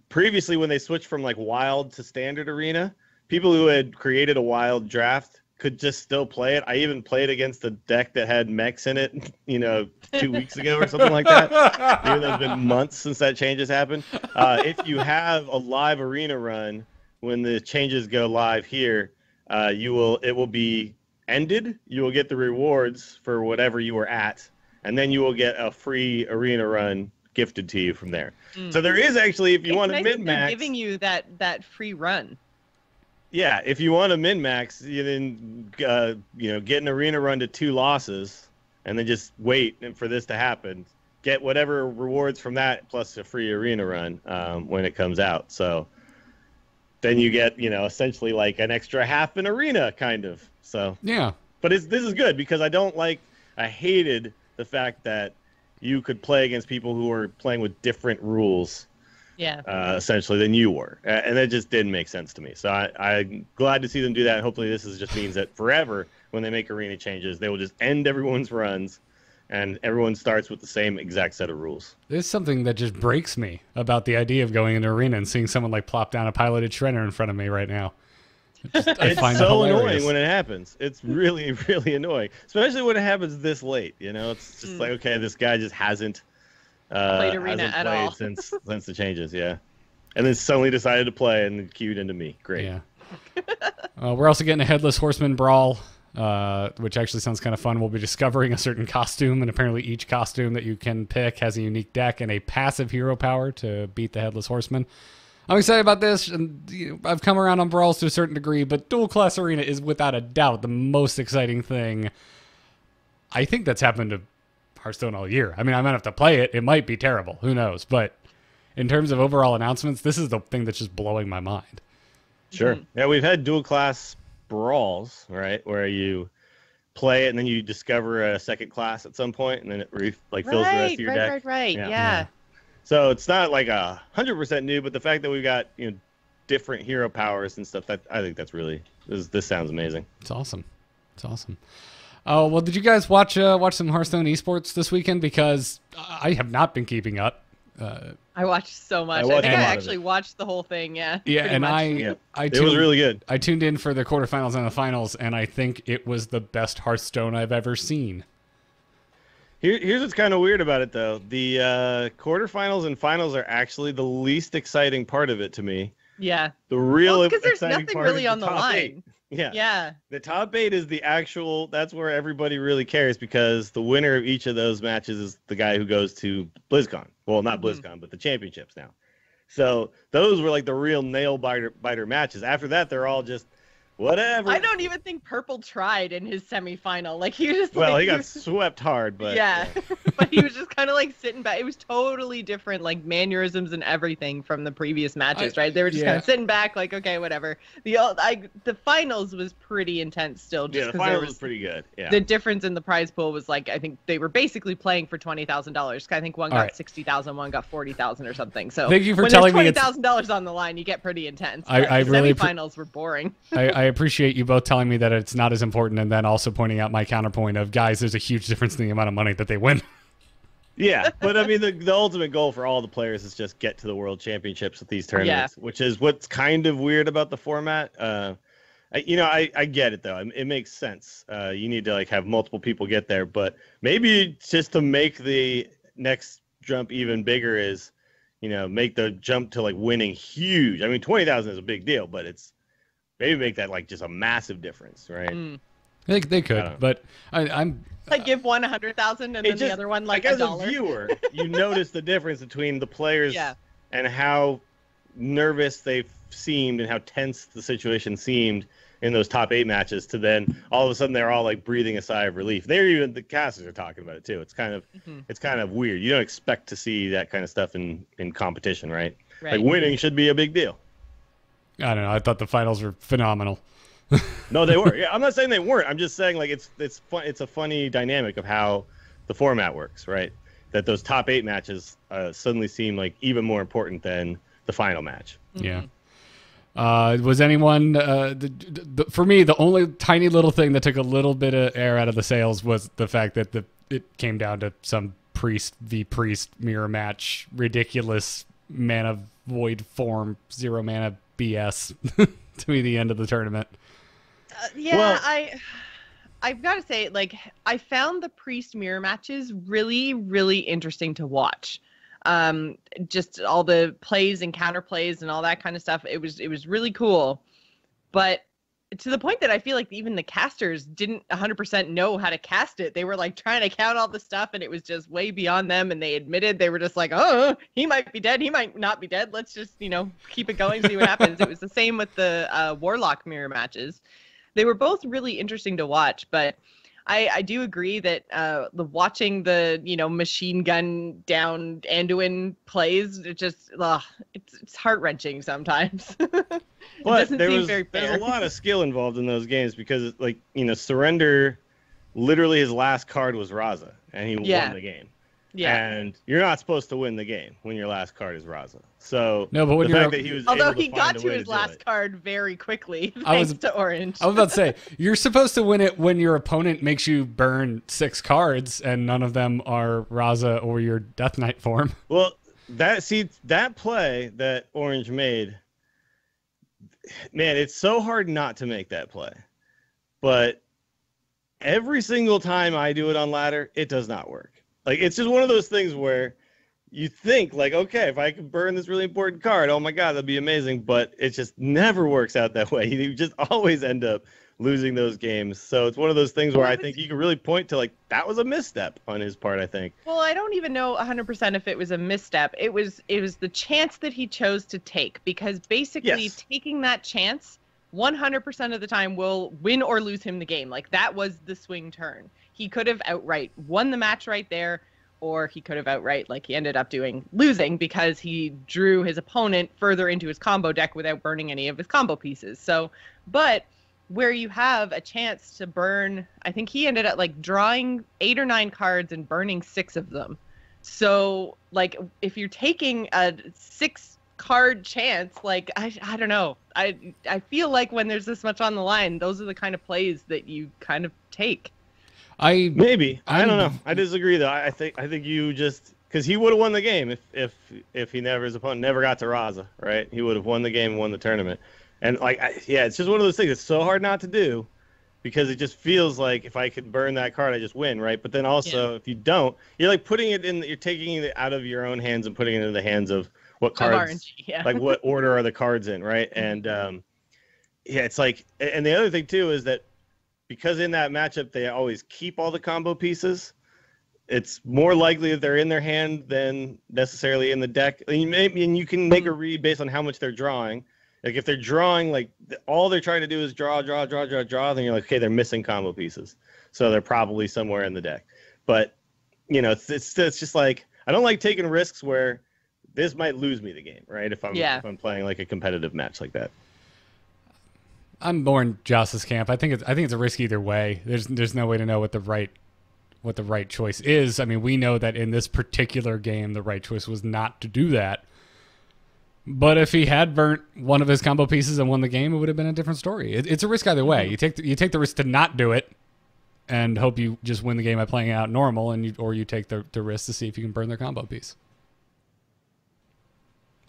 previously when they switched from like wild to standard arena, people who had created a wild draft could just still play it. I even played against a deck that had mechs in it, 2 weeks ago or something like that. Even though it's been months since that change has happened. If you have a live arena run, when the changes go live here, it will be ended. You will get the rewards for whatever you were at, and then you will get a free arena run gifted to you from there. So there is actually, if you want to min-max, giving you that free run. Yeah, if you want to min-max, you then get an arena run to 2 losses, and then just wait for this to happen. Get whatever rewards from that plus a free arena run when it comes out. So then you get essentially like an extra half an arena kind of. So yeah, but this is good because I hated the fact that you could play against people who were playing with different rules. Yeah. Essentially than you were, and that just didn't make sense to me. So I'm glad to see them do that. And hopefully, this just means that forever, when they make arena changes, they will just end everyone's runs, and everyone starts with the same exact set of rules. There's something that just breaks me about the idea of going into arena and seeing someone like plop down a piloted Shredder in front of me right now. It's so annoying when it happens. It's really, really annoying, especially when it happens this late. It's just like, okay, this guy just hasn't played arena at all since the changes, yeah. And then suddenly decided to play and queued into me. Great. Yeah. We're also getting a Headless Horseman Brawl, which actually sounds kind of fun. We'll be discovering a certain costume, and apparently each costume that you can pick has a unique deck and a passive hero power to beat the Headless Horseman. I'm excited about this, and I've come around on Brawls to a certain degree, but Dual Class Arena is without a doubt the most exciting thing I think that's happened to Hearthstone all year. I mean, I might have to play it. It might be terrible. Who knows? But in terms of overall announcements, this is the thing that's just blowing my mind. Sure. Yeah, we've had dual class brawls, right, where you play it and then you discover a second class at some point, and then it fills the rest of your deck. Right. Yeah. So it's not like 100% new, but the fact that we've got different hero powers and stuff, I think that's really this sounds amazing. It's awesome. Oh, well, did you guys watch some Hearthstone esports this weekend? Because I have not been keeping up. I watched so much. I I watched think a I lot of actually it. watched the whole thing. Yeah. Yeah, pretty and much. Yeah. I It was really good. I tuned in for the quarterfinals and the finals, and I think it was the best Hearthstone I've ever seen. Here's what's kind of weird about it, though. The quarterfinals and finals are actually the least exciting part of it to me. Yeah. The real Because there's exciting nothing part really is on the top line. 8. Yeah. Yeah. The top 8 is the actual. That's where everybody really cares because the winner of each of those matches is the guy who goes to BlizzCon. Well, not BlizzCon, but the championships now. So those were like the real nail biter matches. After that, they're all just whatever. I don't even think Purple tried in his semifinal. Like he was just Well, like, he got swept hard, but yeah. But he was just kind of like sitting back. It was totally different, like mannerisms and everything from the previous matches, right? They were just kind of sitting back, like, okay, whatever. The finals was pretty intense still, just the because finals was pretty good. Yeah. the difference in the prize pool was like, I think they were basically playing for $20,000. I think one got right. 60,000, one got 40,000 or something. So Thank you for when telling me there's it's- $20,000 on the line, you get pretty intense. I The really semifinals were boring. I appreciate you both telling me that it's not as important, and then also pointing out my counterpoint of, guys, there's a huge difference in the amount of money that they win. Yeah, but I mean, the ultimate goal for all the players is just get to the world championships with these tournaments, which is what's kind of weird about the format. I get it though; it makes sense. You need to like have multiple people get there, but maybe just to make the next jump even bigger is, make the jump to like winning huge. I mean, 20,000 is a big deal, but it's maybe make that like just a massive difference, right? They could, but I'm Like give one 100,000 and then the other one like as $1. a viewer, you notice the difference between the players Yeah. and how nervous they seemed and how tense the situation seemed in those top 8 matches to then all of a sudden they're all like breathing a sigh of relief. The casters are talking about it too. It's kind of weird. You don't expect to see that kind of stuff in competition, right? Like winning should be a big deal. I don't know. I thought the finals were phenomenal. No, they were. Yeah, I'm not saying they weren't. I'm just saying like it's fun. It's a funny dynamic of how the format works, right? That those top 8 matches suddenly seem like even more important than the final match. Yeah. Was anyone for me, the only tiny little thing that took a little bit of air out of the sails was the fact that it came down to some priest v priest mirror match, ridiculous mana void form, 0 mana BS to be the end of the tournament. I've got to say, like, I found the priest mirror matches really, really interesting to watch. Just all the plays and counter plays and all that kind of stuff. It was really cool, but to the point that I feel like even the casters didn't 100% know how to cast it. They were like trying to count all the stuff, and it was just way beyond them. And they admitted they were just like, "Oh, he might be dead. He might not be dead. Let's just keep it going, see what happens." It was the same with the Warlock mirror matches. They were both really interesting to watch, but I do agree that watching the machine gun down Anduin plays, it just it's heart-wrenching sometimes. It doesn't seem very fair. There's a lot of skill involved in those games because Surrender, literally his last card was Raza and he won the game. Yeah. And you're not supposed to win the game when your last card is Raza. So no, but when the fact that he was although able to he got to find his last card very quickly, I thanks to Orange. was about to say, you're supposed to win it when your opponent makes you burn 6 cards, and none of them are Raza or your Death Knight form. Well, that play that Orange made, man, it's so hard not to make that play. But every single time I do it on ladder, it does not work. Like, it's just one of those things where you think, like, okay, if I could burn this really important card, oh my God, that'd be amazing. But it just never works out that way. You just always end up losing those games. So it's one of those things where I think you can really point to, like, that was a misstep on his part, I think. Well, I don't even know 100% if it was a misstep. It was the chance that he chose to take, because basically taking that chance 100% of the time will win or lose him the game. Like, that was the swing turn. He could have outright won the match right there, or he could have outright, like he ended up doing, losing because he drew his opponent further into his combo deck without burning any of his combo pieces. So, but where you have a chance to burn, I think he ended up like drawing 8 or 9 cards and burning 6 of them. So, like, if you're taking a 6-card chance, like, I don't know. I feel like when there's this much on the line, those are the kind of plays that you kind of take. I don't know. I disagree though. I think you just because he would have won the game if his opponent never got to Raza, right? He would have won the game and won the tournament. And like, it's just one of those things. It's so hard not to do, because it just feels like if I could burn that card, I just win, right? But then also, if you don't, you're like you're taking it out of your own hands and putting it into the hands of what cards, like what order are the cards in, right? And it's like, and the other thing too is that because in that matchup they always keep all the combo pieces, it's more likely that they're in their hand than necessarily in the deck. And you can make a read based on how much they're drawing. Like if they're drawing, like all they're trying to do is draw, then you're like, okay, they're missing combo pieces, so they're probably somewhere in the deck. But it's just like, I don't like taking risks where this might lose me the game, right? If I'm playing like a competitive match like that. I'm more in Joss's camp. I think it's a risk either way. There's no way to know what the right choice is. I mean, we know that in this particular game, the right choice was not to do that. But if he had burnt one of his combo pieces and won the game, it would have been a different story. It's a risk either way. You take the risk to not do it and hope you just win the game by playing out normal, or you take the risk to see if you can burn their combo piece.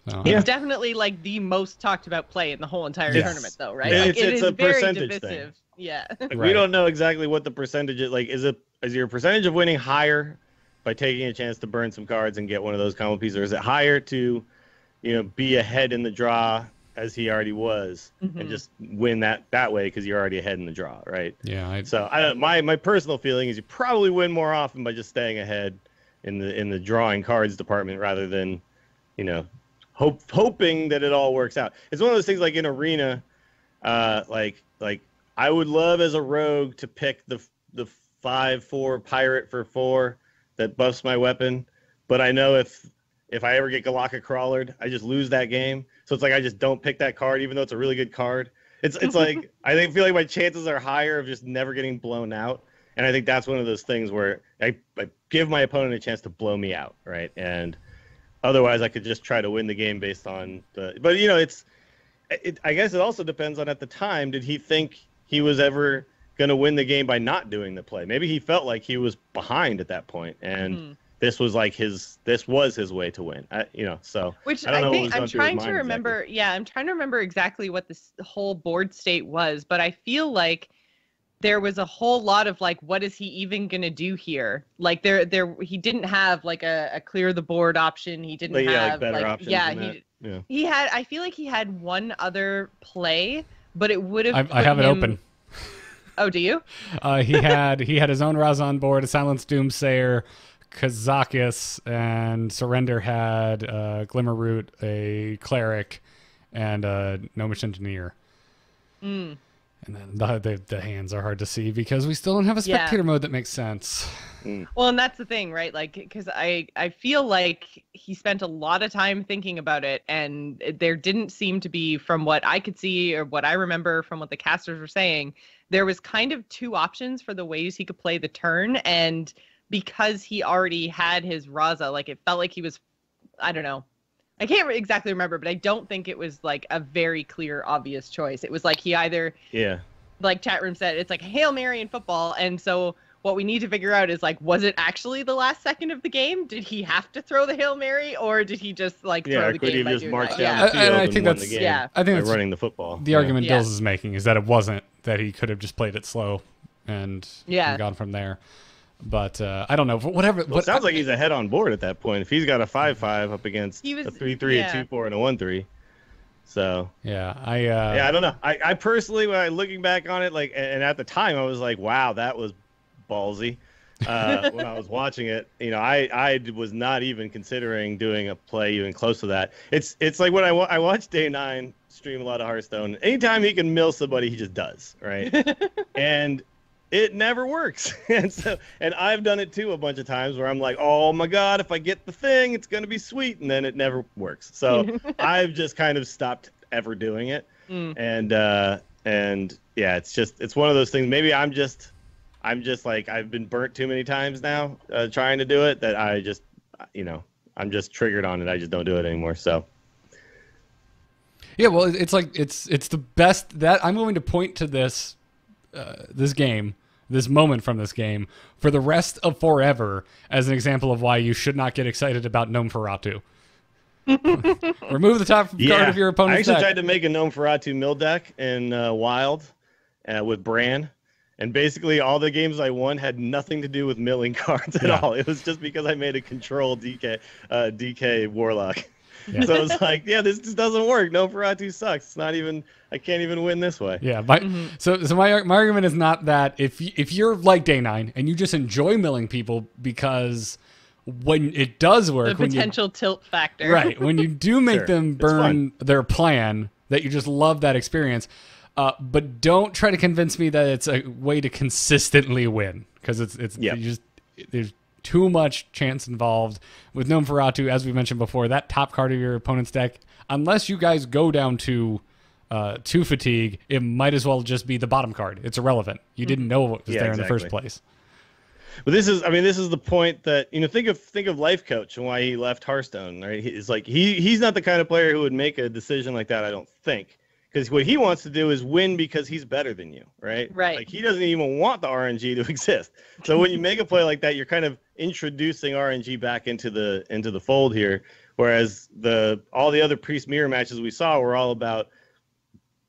So, it's definitely like the most talked about play in the whole entire tournament, though, right? Like, it is a very percentage divisive. thing. Yeah. Like, we don't know exactly what the percentage is. Like, is your percentage of winning higher by taking a chance to burn some cards and get one of those combo pieces, or is it higher to be ahead in the draw as he already was, and just win that way because you're already ahead in the draw, right? Yeah. My personal feeling is you probably win more often by just staying ahead in the drawing cards department rather than, hoping that it all works out. It's one of those things like in Arena, like I would love as a rogue to pick the 5/4 pirate for 4 that buffs my weapon, but I know if I ever get Galaka Crawlered, I just lose that game. So it's like I just don't pick that card, even though it's a really good card. It's like I feel like my chances are higher of just never getting blown out. And I think that's one of those things where I give my opponent a chance to blow me out, right? And otherwise, I could just try to win the game based on the. But I guess it also depends on at the time. Did he think he was ever going to win the game by not doing the play? Maybe he felt like he was behind at that point, and. This was his way to win, so. Which I don't know think what I'm was going trying through his to mind remember. exactly. Yeah, I'm trying to remember exactly what this whole board state was, but I feel like there was a whole lot of like, what is he even gonna do here? Like he didn't have like a clear the board option. He didn't have better options than that. He had. I feel like he had one other play, but it would have. I have it open. Oh, do you? He had his own Raz on board, a Silenced Doomsayer, Kazakis, and Surrender had Glimmerroot, a Cleric, and a Gnomish Engineer. And then the hands are hard to see because we still don't have a spectator mode that makes sense. Well, and that's the thing, right? Like, because I feel like he spent a lot of time thinking about it, and there didn't seem to be, from what I could see or what I remember from what the casters were saying, there was kind of two options for the ways he could play the turn, and because he already had his Raza, like it felt like he was, I don't know. I can't exactly remember, but I don't think it was like a very clear, obvious choice. It was like he either, like chat room said, it's like Hail Mary in football. And so what we need to figure out is like, was it actually the last second of the game? Did he have to throw the Hail Mary, or did he just like throw the game? Could he by just doing march that? down the field I think and won that's the game I think by that's running the football? The argument Dills is making is that it wasn't, that he could have just played it slow and gone from there. But I don't know. Whatever. Well, it sounds like he's ahead on board at that point. If he's got a 5/5 up against a 3/3, a 2/4, and a 1/3. So I don't know. I personally, when I looking back on it, like, and at the time I was like, wow, that was ballsy. When I was watching it, I was not even considering doing a play even close to that. It's like when I watched Day 9 stream a lot of Hearthstone. Anytime he can mill somebody, he just does, right? And it never works. and I've done it too a bunch of times where I'm like, oh my God, if I get the thing, it's going to be sweet. And then it never works. So I've just kind of stopped ever doing it. And yeah, it's one of those things. Maybe I'm just like, I've been burnt too many times now trying to do it that I just, I'm just triggered on it. I just don't do it anymore. So. Yeah, well, it's like, it's the best that I'm going to point to this game this moment from this game for the rest of forever as an example of why you should not get excited about Gnome Feratu. Remove the top card of your opponent's I actually deck. tried to make a Gnome Feratu mill deck in Wild with Bran. And basically, all the games I won had nothing to do with milling cards at all. It was just because I made a control DK Warlock. Yeah. So it's like, this just doesn't work. No, Feratu sucks. It's not even. I can't even win this way. Yeah. So my argument is not that if you're like Day 9 and you just enjoy milling people because when it does work, the potential tilt factor, right? When you do make them burn their plan, that you just love that experience. But don't try to convince me that it's a way to consistently win, because there's too much chance involved with Gnome Feratu, as we mentioned before. That top card of your opponent's deck, unless you guys go down to fatigue, it might as well just be the bottom card. It's irrelevant. You didn't know what was there in the first place. But this is the point that, think of Life Coach and why he left Hearthstone. Right? It's like he's not the kind of player who would make a decision like that, I don't think. Because what he wants to do is win because he's better than you, right? Right. Like, he doesn't even want the RNG to exist. So when you make a play like that, you're kind of introducing RNG back into the fold here. Whereas all the other Priest Mirror matches we saw were all about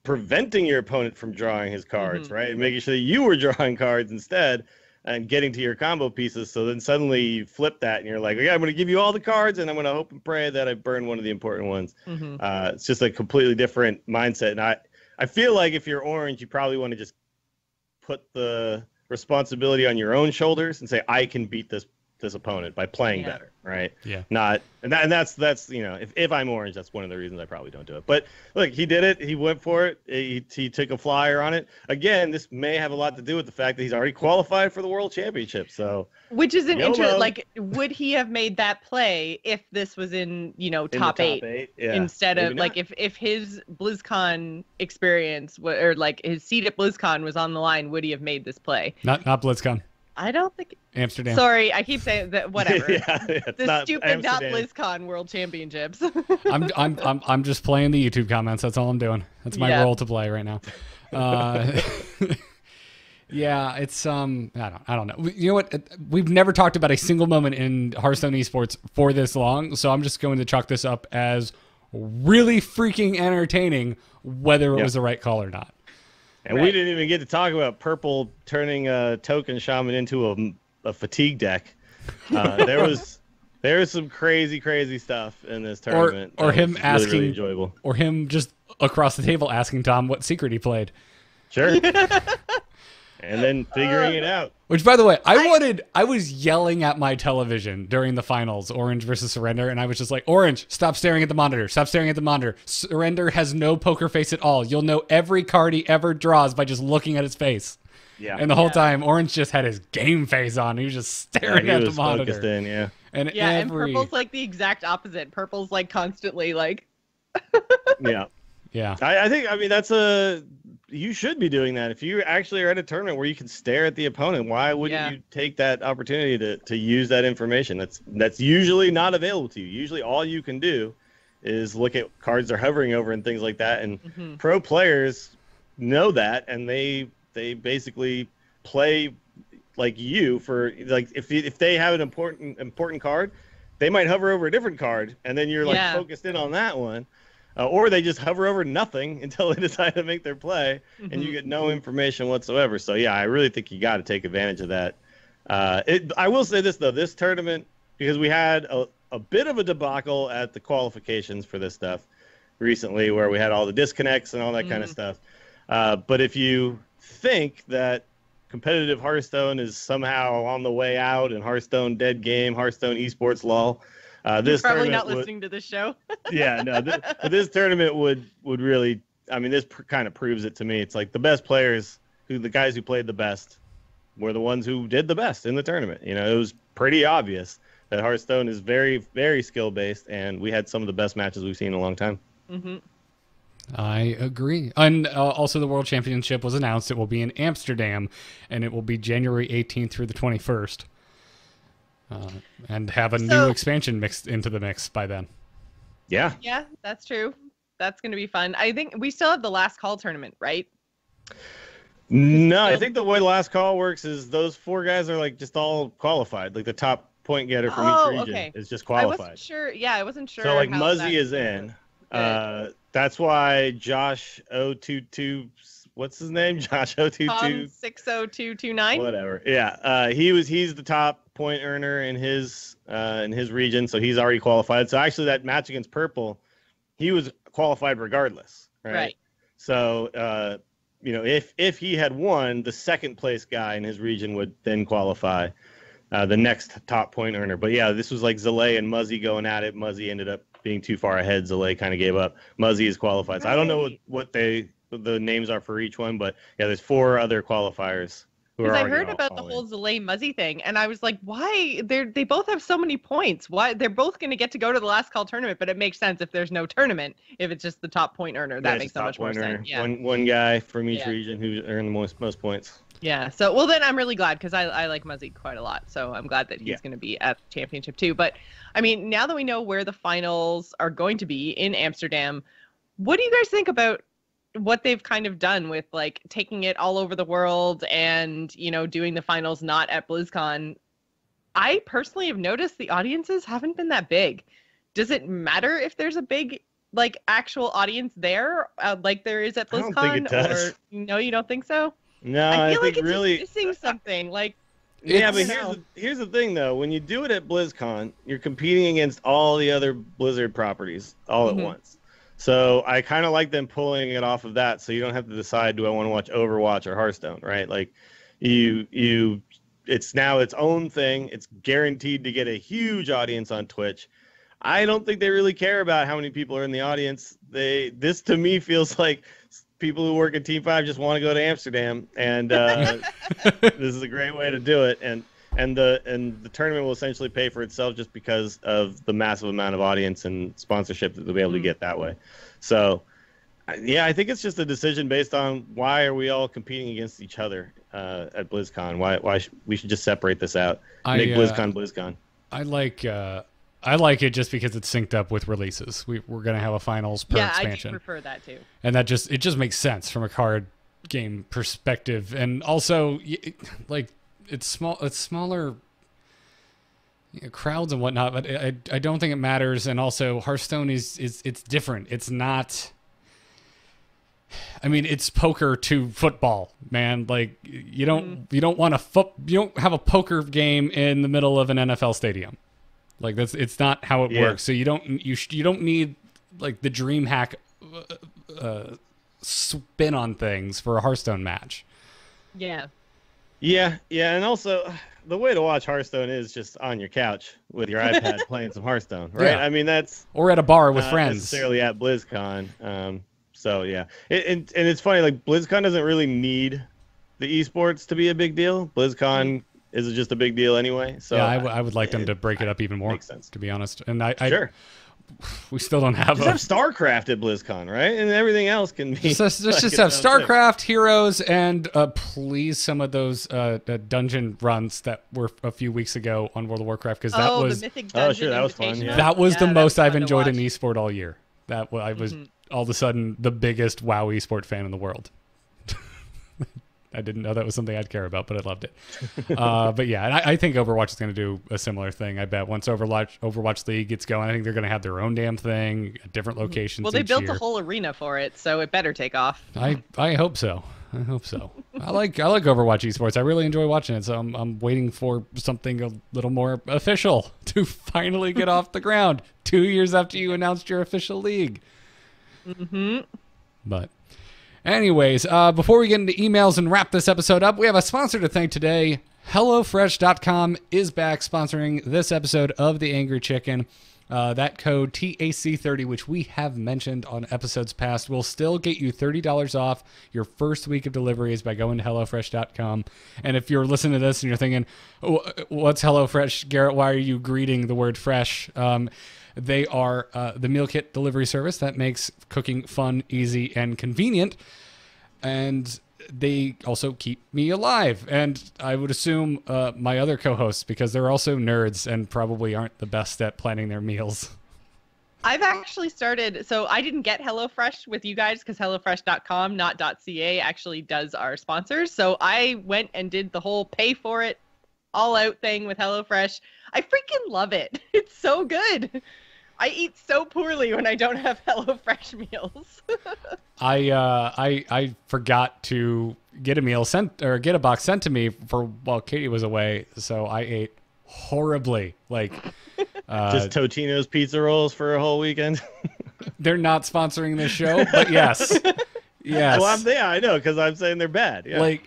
preventing your opponent from drawing his cards, right? And making sure that you were drawing cards instead and getting to your combo pieces. So then suddenly you flip that and you're like, okay, I'm going to give you all the cards and I'm going to hope and pray that I burn one of the important ones. It's just a completely different mindset. And I feel like if you're Orange, you probably want to just put the responsibility on your own shoulders and say, I can beat this opponent by playing better, right? Yeah. That's if I'm Orange, that's one of the reasons I probably don't do it. But look, he did it. He went for it. He took a flyer on it. Again, this may have a lot to do with the fact that he's already qualified for the World Championship. So, which is an interesting. Like, would he have made that play if this was in top eight instead of like if his BlizzCon experience or like his seat at BlizzCon was on the line? Would he have made this play? Not BlizzCon. I don't think Amsterdam. Sorry, I keep saying that. Whatever. The stupid not Amsterdam. BlizzCon World Championships. I'm just playing the YouTube comments. That's all I'm doing. That's my role to play right now. Yeah, it's I don't know. You know what? We've never talked about a single moment in Hearthstone esports for this long, so I'm just going to chalk this up as really freaking entertaining, whether it was the right call or not. And we didn't even get to talk about Purple turning a token shaman into a fatigue deck. There was some crazy stuff in this tournament. Or him asking, really enjoyable. Or him just across the table asking Tom what secret he played. Sure. And then figuring it out. Which, by the way, I was yelling at my television during the finals, Orange versus Surrender, and I was just like, Orange, stop staring at the monitor. Stop staring at the monitor. Surrender has no poker face at all. You'll know every card he ever draws by just looking at his face. Yeah. And the whole time, Orange just had his game face on. He was just staring at the monitor. Focused in, And Purple's like the exact opposite. Purple's like constantly like... Yeah. I think that's you should be doing that. If you actually are at a tournament where you can stare at the opponent, why wouldn't you take that opportunity to use that information? That's usually not available to you. Usually all you can do is look at cards they're hovering over and things like that. And pro players know that, and they basically play like you for like if they have an important card, they might hover over a different card, and then you're like focused in on that one. Or they just hover over nothing until they decide to make their play, and you get no information whatsoever. So, I really think you got to take advantage of that. I will say this, though. This tournament, because we had a bit of a debacle at the qualifications for this stuff recently, where we had all the disconnects and all that kind of stuff. But if you think that competitive Hearthstone is somehow on the way out and Hearthstone dead game, Hearthstone esports lull, this You're probably not listening to this show. This tournament would really, this kind of proves it to me. It's like the best players, the guys who played the best, were the ones who did the best in the tournament. It was pretty obvious that Hearthstone is very, very skill based, and we had some of the best matches we've seen in a long time. I agree. And also the World Championship was announced. It will be in Amsterdam, and it will be January 18th through the 21st. And have a new expansion mixed into the mix by then. Yeah, that's true. That's going to be fun. I think we still have the last call tournament, right? No, I think the way the last call works is those 4 guys are like just all qualified. Like the top point getter from each region Okay. is just I qualified. wasn't sure. Yeah, I wasn't sure. So like how Muzzy that is in. Good. That's why Josh 022, what's his name? Josh 022. 60229. Whatever. Yeah. He's the top point earner in his region, so he's already qualified. So actually that match against Purple, he was qualified regardless, right? Right. So if he had won, the second place guy in his region would then qualify, the next top point earner. But yeah, this was like Zalay and Muzzy going at it. Muzzy ended up being too far ahead. Zalay kind of gave up. Muzzy is qualified. So I don't know what the names are for each one, but yeah, there's 4 other qualifiers. Because I heard about the whole Zalay Muzzy thing, and I was like, why? They both have so many points. Why? They're both going to get to go to the last call tournament, but it makes sense if there's no tournament. If it's just the top point earner, that makes so much more sense. Yeah. One guy from each region who earned the most points. Yeah. So, well, then I'm really glad because I like Muzzy quite a lot. So I'm glad that he's going to be at the championship too. But I mean, now that we know where the finals are going to be in Amsterdam, what do you guys think about what they've kind of done with like taking it all over the world and, doing the finals not at BlizzCon? I personally have noticed the audiences haven't been that big. Does it matter if there's a big like actual audience there like there is at BlizzCon? I don't think it does. Or no, you don't think so? No, I feel think like it's really just missing something. Like, yeah, but here's the thing though. When you do it at BlizzCon, you're competing against all the other Blizzard properties all at once. So I kind of like them pulling it off of that, so you don't have to decide, do I want to watch Overwatch or Hearthstone, right? Like, it's now its own thing. It's guaranteed to get a huge audience on Twitch. I don't think they really care about how many people are in the audience. This to me feels like people who work at Team 5 just want to go to Amsterdam, and this is a great way to do it. And the tournament will essentially pay for itself just because of the massive amount of audience and sponsorship that they'll be able to get that way. So, yeah, I think it's just a decision based on why are we all competing against each other at BlizzCon? Why we should just separate this out, make BlizzCon BlizzCon. I like it just because it's synced up with releases. We're gonna have a finals per expansion. I do prefer that too. And it just makes sense from a card game perspective, and also like. It's smaller crowds and whatnot, but I don't think it matters. And also Hearthstone is it's different. It's not. I mean, it's poker to football, man. Like you don't have a poker game in the middle of an NFL stadium. Like it's not how it works. So you don't need like the DreamHack spin on things for a Hearthstone match. Yeah. Yeah, and also the way to watch Hearthstone is just on your couch with your iPad playing some Hearthstone, right? Yeah. I mean, that's or at a bar with friends. Necessarily at BlizzCon. So yeah, and it's funny. Like BlizzCon doesn't really need the esports to be a big deal. BlizzCon is just a big deal anyway. So yeah, I would like them to break it up even more. Makes sense, to be honest. And sure. We still don't have. Just have StarCraft at BlizzCon, right? And everything else can be. Just have StarCraft, Heroes, and please some of those dungeon runs that were a few weeks ago on World of Warcraft, because that was the Mythic Dungeon that was fun. Yeah. That was the most I've enjoyed in an esport all year. I was all of a sudden the biggest WoW esport fan in the world. I didn't know that was something I'd care about, but I loved it. But yeah, and I think Overwatch is going to do a similar thing. I bet once Overwatch League gets going, I think they're going to have their own damn thing at different locations. Well, they built year. a whole arena for it, so it better take off. I hope so. I like Overwatch esports. I really enjoy watching it. So I'm waiting for something a little more official to finally get off the ground. 2 years after you announced your official league. But. Anyways, before we get into emails and wrap this episode up, we have a sponsor to thank today. HelloFresh.com is back sponsoring this episode of The Angry Chicken. That code TAC30, which we have mentioned on episodes past, will still get you $30 off your first week of deliveries by going to HelloFresh.com. And if you're listening to this and you're thinking, what's HelloFresh, Garrett? Why are you greeting the word fresh? They are the meal kit delivery service that makes cooking fun, easy, and convenient. And they also keep me alive. And I would assume my other co-hosts, because they're also nerds and probably aren't the best at planning their meals. I've actually started, so I didn't get HelloFresh with you guys because HelloFresh.com, not .ca, actually does our sponsors. So I went and did the whole pay for it, all out thing with HelloFresh. I freaking love it. It's so good. I eat so poorly when I don't have HelloFresh meals. I forgot to get a meal sent or get a box sent to me for while Katie was away, so I ate horribly. Like Just Totino's pizza rolls for a whole weekend. they're not sponsoring this show, but yes. Yes. Well, I know, because I'm saying they're bad. Yeah. I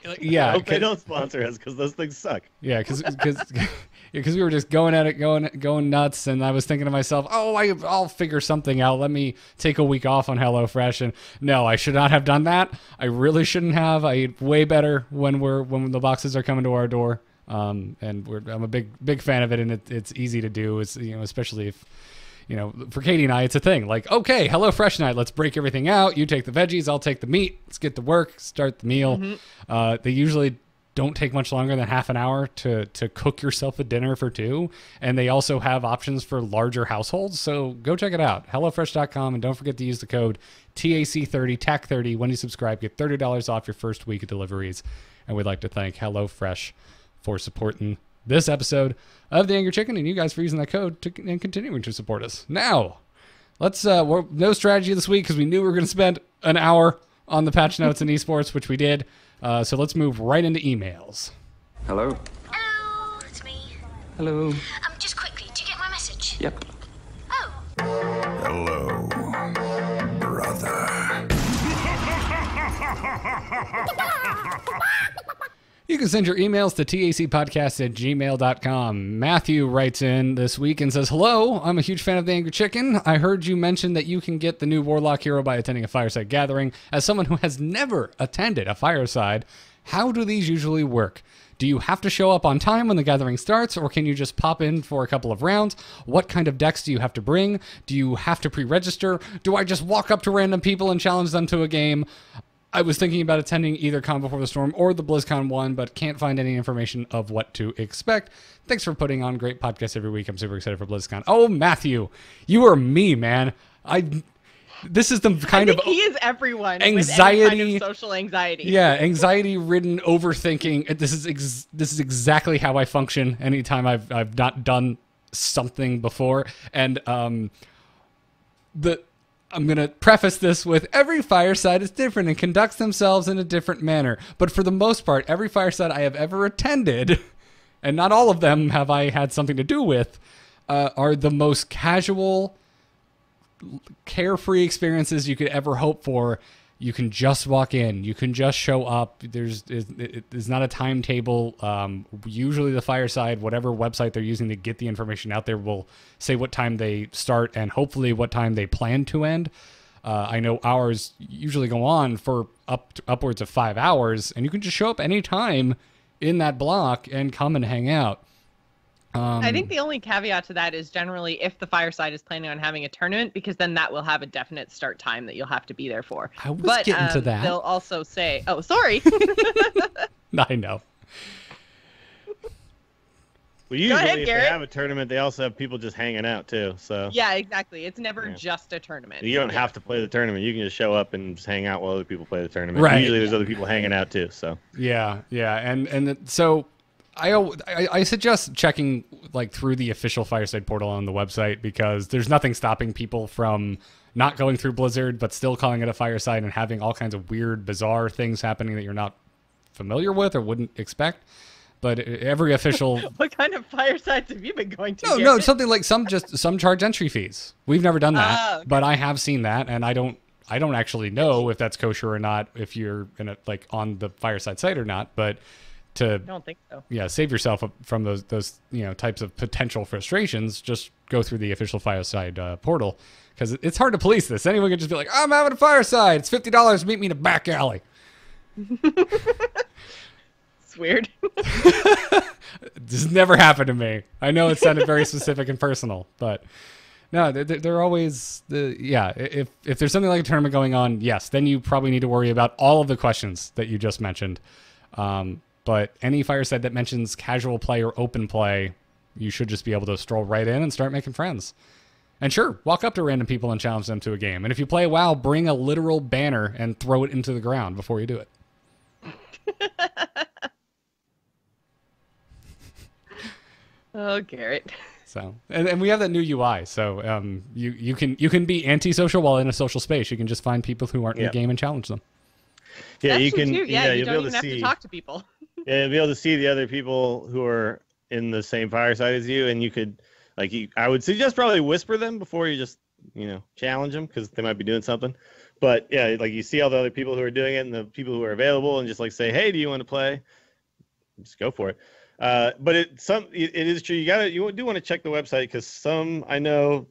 hope they don't sponsor us, because those things suck. Yeah, because we were just going at it, going nuts, and I was thinking to myself, I'll figure something out. Let me take a week off on HelloFresh, and no, I should not have done that. I really shouldn't have. I eat way better when the boxes are coming to our door, and I'm a big fan of it, and it's easy to do. It's especially if. For Katie and I, it's a thing. Like, okay, HelloFresh night. Let's break everything out. You take the veggies, I'll take the meat. Let's get to work, start the meal. Mm-hmm. They usually don't take much longer than half an hour to cook yourself a dinner for two. And they also have options for larger households. So go check it out. HelloFresh.com. And don't forget to use the code TAC30, TAC30 when you subscribe. Get $30 off your first week of deliveries. And we'd like to thank HelloFresh for supporting this episode of The Angry Chicken, and you guys for using that code and continuing to support us. Now, let's no strategy this week because we knew we were going to spend an hour on the patch notes and esports, which we did. So let's move right into emails. Hello. Hello, it's me. Hello. Just quickly, do you get my message? Yep. Oh. Hello, brother. You can send your emails to tacpodcast@gmail.com. Matthew writes in this week and says, hello, I'm a huge fan of The Angry Chicken. I heard you mention that you can get the new Warlock hero by attending a fireside gathering. As someone who has never attended a fireside, how do these usually work? Do you have to show up on time when the gathering starts, or can you just pop in for a couple of rounds? What kind of decks do you have to bring? Do you have to pre-register? Do I just walk up to random people and challenge them to a game? I was thinking about attending either Con Before the Storm or the BlizzCon one, but can't find any information of what to expect. Thanks for putting on great podcasts every week. I'm super excited for BlizzCon. Oh, Matthew, you are me, man. This is the kind of he is everyone anxiety, with any kind of social anxiety. Yeah, anxiety-ridden overthinking. This is exactly how I function anytime I've not done something before, and I'm going to preface this with every fireside is different and conducts themselves in a different manner. But for the most part, every fireside I have ever attended, and not all of them have I had something to do with, are the most casual, carefree experiences you could ever hope for. You can just walk in. You can just show up. There's not a timetable. Usually the fireside, whatever website they're using to get the information out there, will say what time they start and hopefully what time they plan to end. I know ours usually go on for upwards of 5 hours, and you can just show up anytime in that block and come and hang out. I think the only caveat to that is generally if the fireside is planning on having a tournament, because then that will have a definite start time that you'll have to be there for. I was getting to that. They'll also say, oh, sorry. I know. Well, usually ahead, if Garrett. they have a tournament, they also have people just hanging out too. So Yeah, exactly. It's never just a tournament. you don't have to play the tournament. You can just show up and just hang out while other people play the tournament. Right. Usually there's other people hanging out too. So Yeah, and so I suggest checking like through the official Fireside portal on the website, because there's nothing stopping people from not going through Blizzard but still calling it a fireside and having all kinds of weird, bizarre things happening that you're not familiar with or wouldn't expect. But every official What kind of firesides have you been going to? No, Garrett? something like some charge entry fees. We've never done that, okay. but I have seen that, and I don't actually know if that's kosher or not, if you're gonna like on the fireside site or not. But I don't think so. yeah, save yourself from those types of potential frustrations, just go through the official fireside portal, because it's hard to police this. Anyone could just be like, I'm having a fireside. It's $50. Meet me in a back alley. It's weird. This has never happened to me. I know it sounded very specific and personal, but no, they're always if there's something like a tournament going on, yes, then you probably need to worry about all of the questions that you just mentioned. But any fireside that mentions casual play or open play, you should just be able to stroll right in and start making friends. And sure, walk up to random people and challenge them to a game. And if you play WoW, bring a literal banner and throw it into the ground before you do it. Oh, Garrett. So, and we have that new UI. So you can be antisocial while in a social space. You can just find people who aren't in the game and challenge them. Yeah, That's you true, can. too. Yeah, you you'll don't be able even to have see. to talk to people. Yeah, you'll be able to see the other people who are in the same fireside as you, and you could, like, I would suggest probably whisper them before you just, challenge them because they might be doing something. But yeah, like you see all the other people who are doing it and the people who are available, and just like say, hey, do you want to play? Just go for it. But it is true. You do want to check the website because I know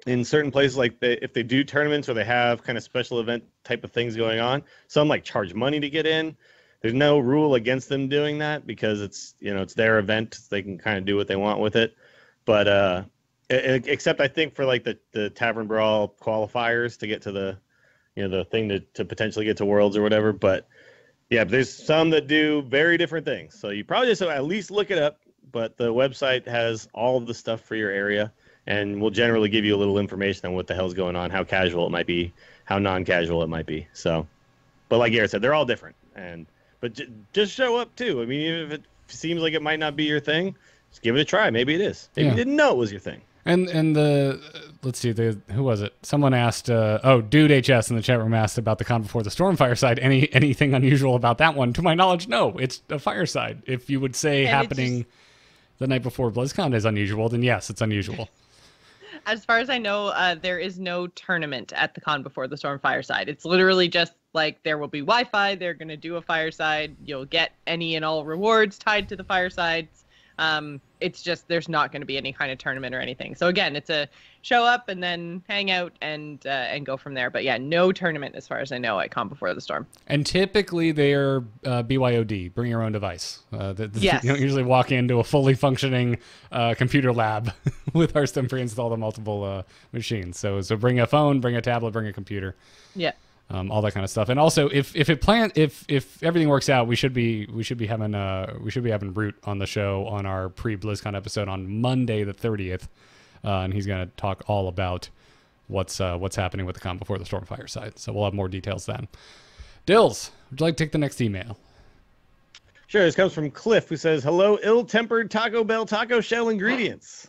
in certain places, like if they do tournaments or they have kind of special event type of things going on, some like charge money to get in. There's no rule against them doing that because it's their event. They can kind of do what they want with it. But except I think for like the Tavern Brawl qualifiers to get to the thing to potentially get to Worlds or whatever. But yeah, there's some that do very different things. So you probably just at least look it up. But the website has all of the stuff for your area, and will generally give you a little information on what the hell's going on, how casual it might be, how non-casual it might be. So, but like Garrett said, they're all different. But just show up too. I mean, even if it seems like it might not be your thing, just give it a try. Maybe it is. Maybe you didn't know it was your thing. And let's see, who was it? Someone asked, Dude HS in the chat room asked about the Con Before the Storm fireside. Anything unusual about that one? To my knowledge, no. It's a fireside. If you would say happening the night before BlizzCon is unusual, then yes, it's unusual. As far as I know, there is no tournament at the Con Before the Storm fireside. It's literally just like there will be Wi-Fi. They're going to do a fireside. You'll get any and all rewards tied to the firesides. It's just there's not going to be any kind of tournament or anything. So again, it's a show up and then hang out and go from there. But yeah, no tournament as far as I know at Con Before the Storm. And typically they're BYOD, bring your own device. Yes. You don't usually walk into a fully functioning computer lab with Hearthstone pre-installed on multiple machines. So bring a phone, bring a tablet, bring a computer. Yeah. All that kind of stuff. And also, if everything works out, we should be having Root on the show on our pre-BlizzCon episode on Monday the 30th, and he's going to talk all about what's happening with the Con Before the Storm fireside. So we'll have more details then. Dills, would you like to take the next email? Sure. This comes from Cliff, who says, "Hello, ill-tempered Taco Bell taco shell ingredients."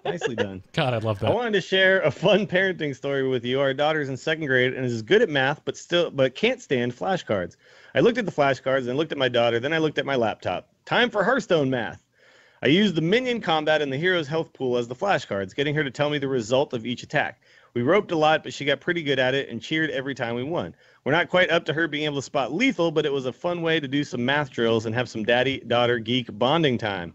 Nicely done. God, I love that. I wanted to share a fun parenting story with you. Our daughter's in 2nd grade and is good at math, but can't stand flashcards. I looked at the flashcards, then looked at my daughter, then I looked at my laptop. Time for Hearthstone math. I used the minion combat and the hero's health pool as the flashcards, getting her to tell me the result of each attack. We roped a lot, but she got pretty good at it and cheered every time we won. We're not quite up to her being able to spot lethal, but it was a fun way to do some math drills and have some daddy-daughter geek bonding time.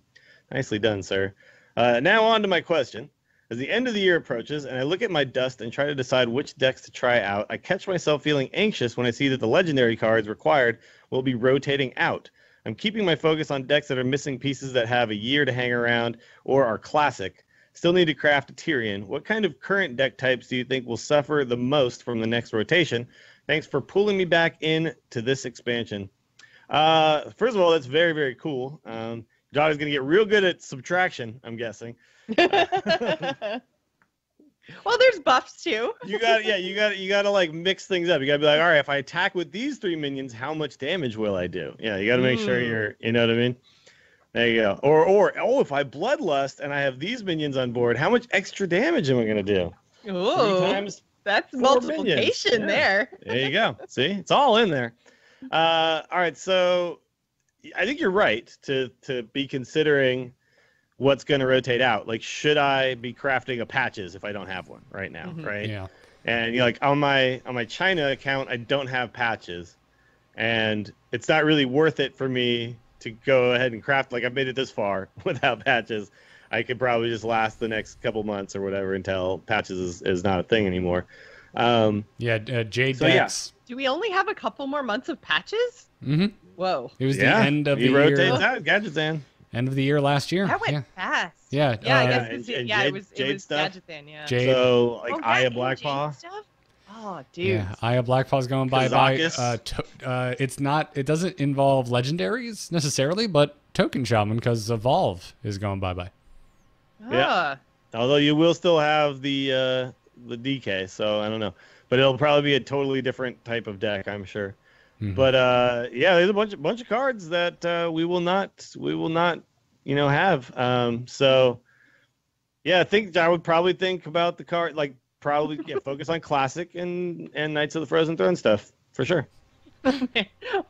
Nicely done, sir. Now on to my question. As the end of the year approaches and I look at my dust and try to decide which decks to try out, I catch myself feeling anxious when I see that the legendary cards required will be rotating out. I'm keeping my focus on decks that are missing pieces that have a year to hang around or are classic. Still need to craft a Tyrion. What kind of current deck types do you think will suffer the most from the next rotation? Thanks for pulling me back in to this expansion. First of all, that's very, very cool. Daughter's going to get real good at subtraction, I'm guessing. Well, there's buffs too. You got to like mix things up. You got to be like, all right, if I attack with these 3 minions, how much damage will I do? Yeah, you got to make sure you know what I mean? There you go. Or if I bloodlust and I have these minions on board, how much extra damage am I going to do? Ooh, 3 times that's 4 multiplication minions. there. There you go. See, it's all in there. All right, so I think you're right to be considering what's going to rotate out. Like, should I be crafting a patches if I don't have one right now, right? Yeah. And like on my China account, I don't have patches, and it's not really worth it for me to go ahead and craft. Like, I've made it this far without patches. I could probably just last the next couple months or whatever until patches is not a thing anymore. Jade so decks. Do we only have a couple more months of patches? Mm-hmm. Whoa. It was the end of the he year. rotates out Gadgetzan. End of the year last year. That went fast. Yeah. Yeah, I guess and it was Jade stuff? Gadgetzan, yeah. Jade. So like Aya Jade Blackpaw. stuff? Oh, dude. Yeah, Aya Blackpaw's going bye-bye. Kazakus. It doesn't involve legendaries necessarily, but Token Shaman, because Evolve is going bye-bye. Yeah. Although you will still have the DK, so I don't know. But it'll probably be a totally different type of deck, I'm sure. Mhm. But yeah, there's a bunch of cards that we will not have. So yeah, I would probably think about the card, like probably focus on classic and Knights of the Frozen Throne stuff for sure.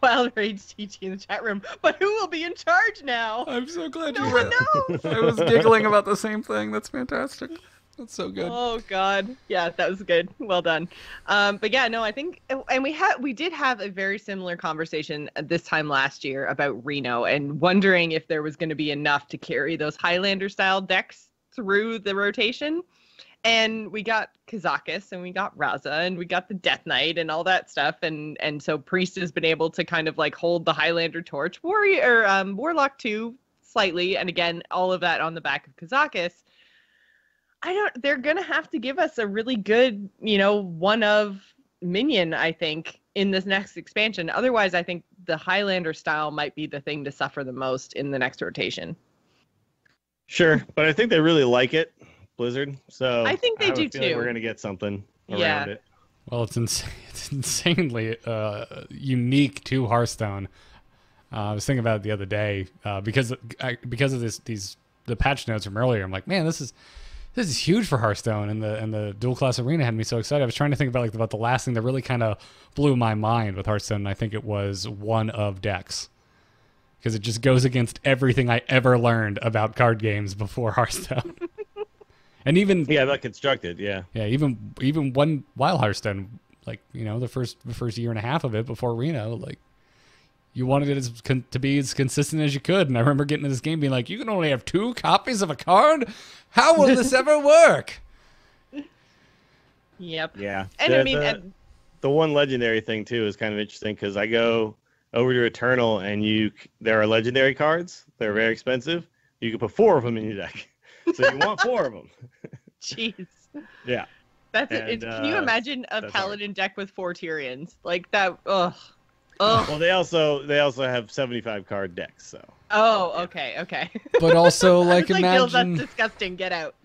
Wild Rage TT in the chat room. But who will be in charge now? I'm so glad No you one read. knows. I was giggling about the same thing. That's fantastic. That's so good. Oh God, yeah, that was good. Well done. But yeah, no, I think, and we did have a very similar conversation this time last year about Reno and wondering if there was going to be enough to carry those Highlander style decks through the rotation. And we got Kazakis and we got Raza and we got the Death Knight and all that stuff. And so Priest has been able to kind of like hold the Highlander torch. Warlock too, slightly. And again, all of that on the back of Kazakis. They're going to have to give us a really good, one of minion, I think, in this next expansion. Otherwise, I think the Highlander style might be the thing to suffer the most in the next rotation. Sure, but I think they really like it, Blizzard. So I think they have a do feeling too. We're gonna get something Yeah. around it. Well, it's insanely unique to Hearthstone. I was thinking about it the other day because of the patch notes from earlier. I'm like, man, this is huge for Hearthstone, and the dual class arena had me so excited. I was trying to think about the last thing that really kind of blew my mind with Hearthstone. And I think it was one of decks, because it just goes against everything I ever learned about card games before Hearthstone. And even Not constructed. Yeah. even one Wild Hearthstone, like the first year and a half of it before Reno, like you wanted it to be as consistent as you could. And I remember getting to this game being like, you can only have 2 copies of a card. How will this ever work? Yep. Yeah. And The one legendary thing too is kind of interesting because I go over to Eternal and there are legendary cards. They're very expensive. You can put 4 of them in your deck. So you want 4 of them. jeez. Yeah. That's And, it. Can you imagine a that's Paladin deck with 4 Tyrians? Like that, ugh. Ugh. Well, they also have 75 card decks. So. Oh, okay. But also, like, It's Gil, that's imagine. disgusting. Get out.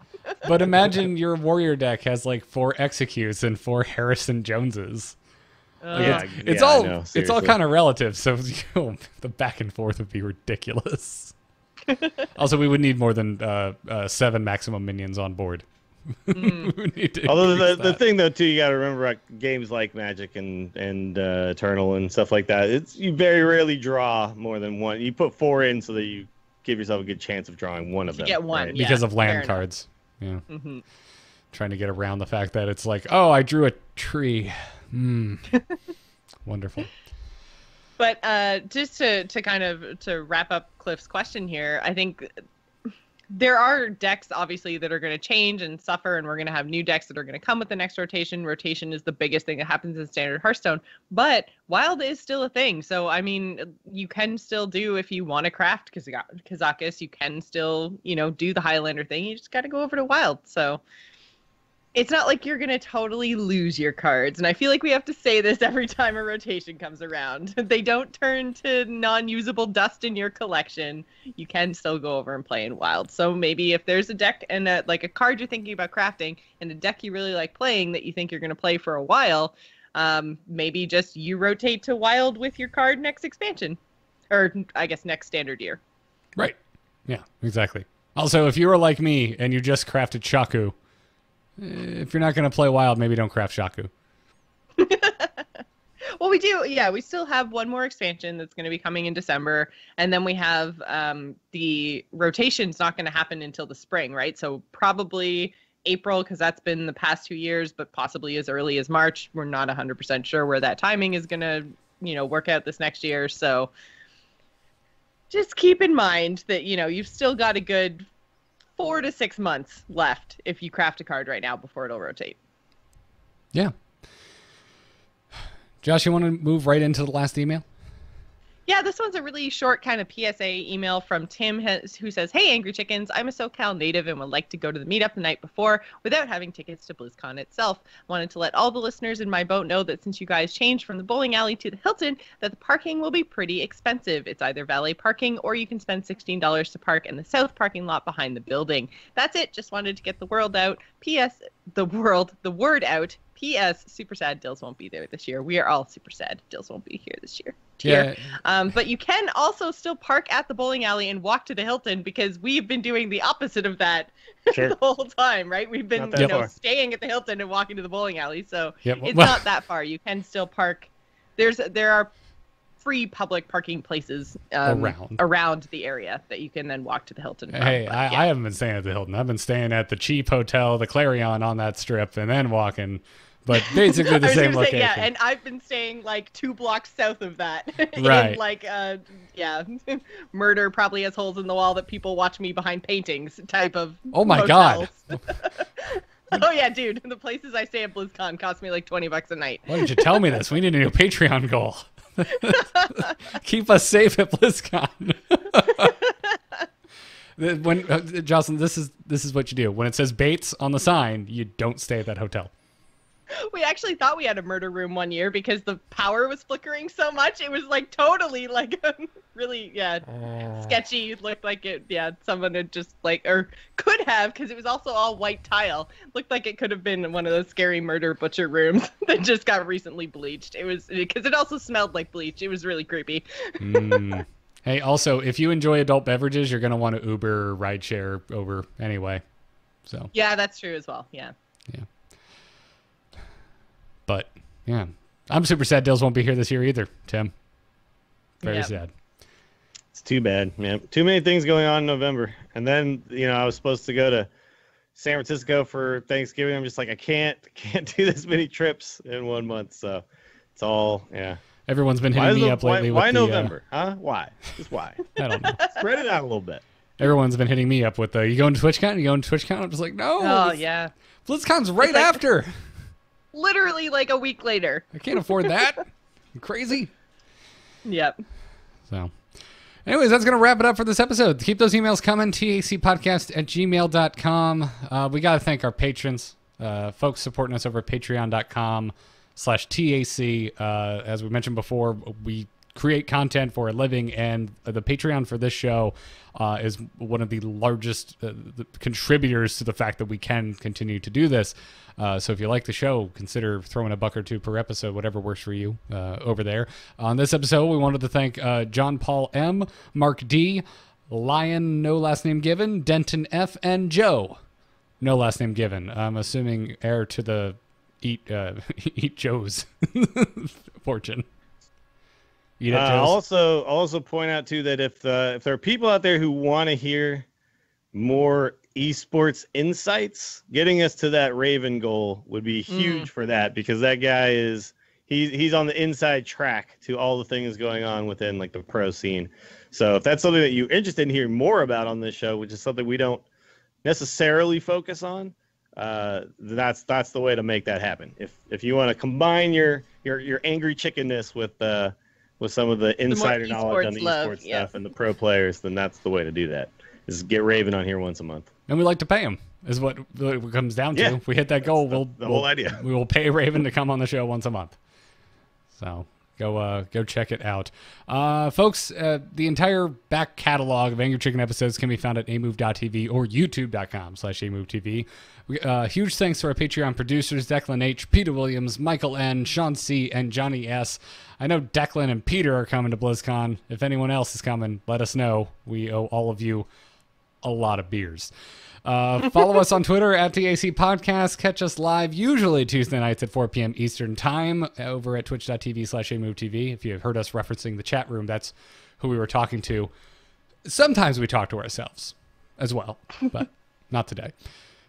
But imagine your warrior deck has like 4 Executes and 4 Harrison Joneses. Like, Yeah, it's I all know, it's all seriously. kind of relative. So the back and forth would be ridiculous. Also, we would need more than 7 maximum minions on board. We would need to Although increase the that. thing though too, you got to remember games like Magic and Eternal and stuff like that. You very rarely draw more than one. You put 4 in so that you give yourself a good chance of drawing one of them. get one, right? yeah. Because of fair land enough. cards. Yeah. Mhm. Trying to get around the fact that it's like, oh, I drew a tree. Wonderful. But just to kind of to wrap up Cliff's question here, I think there are decks obviously that are going to change and suffer, and we're going to have new decks that are going to come with the next rotation. Rotation is the biggest thing that happens in standard Hearthstone, but Wild is still a thing. So I mean, you can still do, if you want to craft Kazakis, you can still do the Highlander thing. You just got to go over to Wild. So it's not like you're going to totally lose your cards. And I feel like we have to say this every time a rotation comes around. They don't turn to non-usable dust in your collection. You can still go over and play in Wild. So maybe if there's a deck and a card you're thinking about crafting and a deck you really like playing that you think you're going to play for a while, maybe just you rotate to Wild with your card next expansion. Or I guess next standard year. Right. Yeah, exactly. Also, if you were like me and you just crafted Shaku, if you're not going to play Wild, maybe don't craft Shaku. Well, we do. Yeah, we still have one more expansion that's going to be coming in December. And then we have the rotation's not going to happen until the spring, right? So probably April, because that's been the past 2 years, but possibly as early as March. We're not 100% sure where that timing is going to, work out this next year. So just keep in mind that, you've still got a good 4 to 6 months left if you craft a card right now before it'll rotate. Yeah. Josh, you want to move right into the last email? Yeah, this one's a really short kind of PSA email from Tim who says, "Hey, Angry Chickens, I'm a SoCal native and would like to go to the meetup the night before without having tickets to BlizzCon itself. Wanted to let all the listeners in my boat know that since you guys changed from the bowling alley to the Hilton, that the parking will be pretty expensive. It's either valet parking or you can spend $16 to park in the south parking lot behind the building. That's it. Just wanted to get the word out. The word out. P.S. Super sad Dills won't be there this year. We are all super sad Dills won't be here this year. Yeah. But you can also still park at the bowling alley and walk to the Hilton because we've been doing the opposite of that Sure. the whole time, right? We've been, Not that far. staying at the Hilton and walking to the bowling alley. So Yep. it's Well- not that far. You can still park. There are free public parking places around the area that you can then walk to the Hilton from. Hey, But, I haven't been staying at the Hilton. I've been staying at the cheap hotel, the Clarion on that strip, and then walking. But basically the I was same gonna say, location. yeah, and I've been staying like 2 blocks south of that. Right. In like, murder probably has holes in the wall that people watch me behind paintings type of. Oh my hotels. God. Oh yeah, dude. The places I stay at BlizzCon cost me like $20 a night. Why didn't you tell me this? We need a new Patreon goal. Keep us safe at BlizzCon. When Jocelyn, this is what you do. When it says Bates on the sign, you don't stay at that hotel. We actually thought we had a murder room one year because the power was flickering so much. It was like totally like really, sketchy. It looked like someone had just or could have, because it was also all white tile. Looked like it could have been one of those scary murder butcher rooms that just got recently bleached. It was because it also smelled like bleach. It was really creepy. Hey, also, if you enjoy adult beverages, you're going to want to Uber or rideshare over anyway. So Yeah, that's true as well. Yeah. But, yeah. I'm super sad Dills won't be here this year either, Tim. Very sad. It's too bad, man. Too many things going on in November. And then, I was supposed to go to San Francisco for Thanksgiving. I'm just like, I can't do this many trips in 1 month. So it's all, Everyone's been hitting me up lately with why the, November? Huh? Why? Just why? I don't know. Spread it out a little bit. Everyone's been hitting me up with the, you going to TwitchCon? You going to TwitchCon? I'm just like, no. Oh, yeah. BlizzCon's right like- after. Literally like a week later. I can't afford that. You crazy? Yep. So, anyways, that's going to wrap it up for this episode. Keep those emails coming, tacpodcast@gmail.com. We got to thank our patrons, folks supporting us over at patreon.com/TAC. As we mentioned before, we create content for a living, and the Patreon for this show is one of the largest contributors to the fact that we can continue to do this. So if you like the show, consider throwing $1 or $2 per episode, whatever works for you over there. On this episode, we wanted to thank John Paul M, Mark D, Lion, no last name given, Denton F, and Joe, no last name given. I'm assuming heir to the Eat Joe's fortune. Eat at Joe's. I'll also point out too that if there are people out there who want to hear more esports insights, getting us to that Raven goal would be huge for that, because that guy he's on the inside track to all the things going on within like the pro scene. So if that's something that you're interested in hearing more about on this show, which is something we don't necessarily focus on, that's the way to make that happen. If you want to combine your angry chickenness with some of the insider knowledge on the esports stuff and the pro players, then that's the way to do that. Is get Raven on here once a month. And we like to pay him, is what it comes down to. Yeah. If we hit that goal, the whole idea. We will pay Raven to come on the show once a month. So go check it out. Folks, the entire back catalog of Angry Chicken episodes can be found at amove.tv or youtube.com/amovetv. Huge thanks to our Patreon producers, Declan H., Peter Williams, Michael N., Sean C., and Johnny S. I know Declan and Peter are coming to BlizzCon. If anyone else is coming, let us know. We owe all of you a lot of beers. Follow us on Twitter at TAC Podcast. Catch us live usually Tuesday nights at 4 p.m. Eastern Time over at twitch.tv/amovetv. If you have heard us referencing the chat room, that's who we were talking to. Sometimes we talk to ourselves as well, but not today.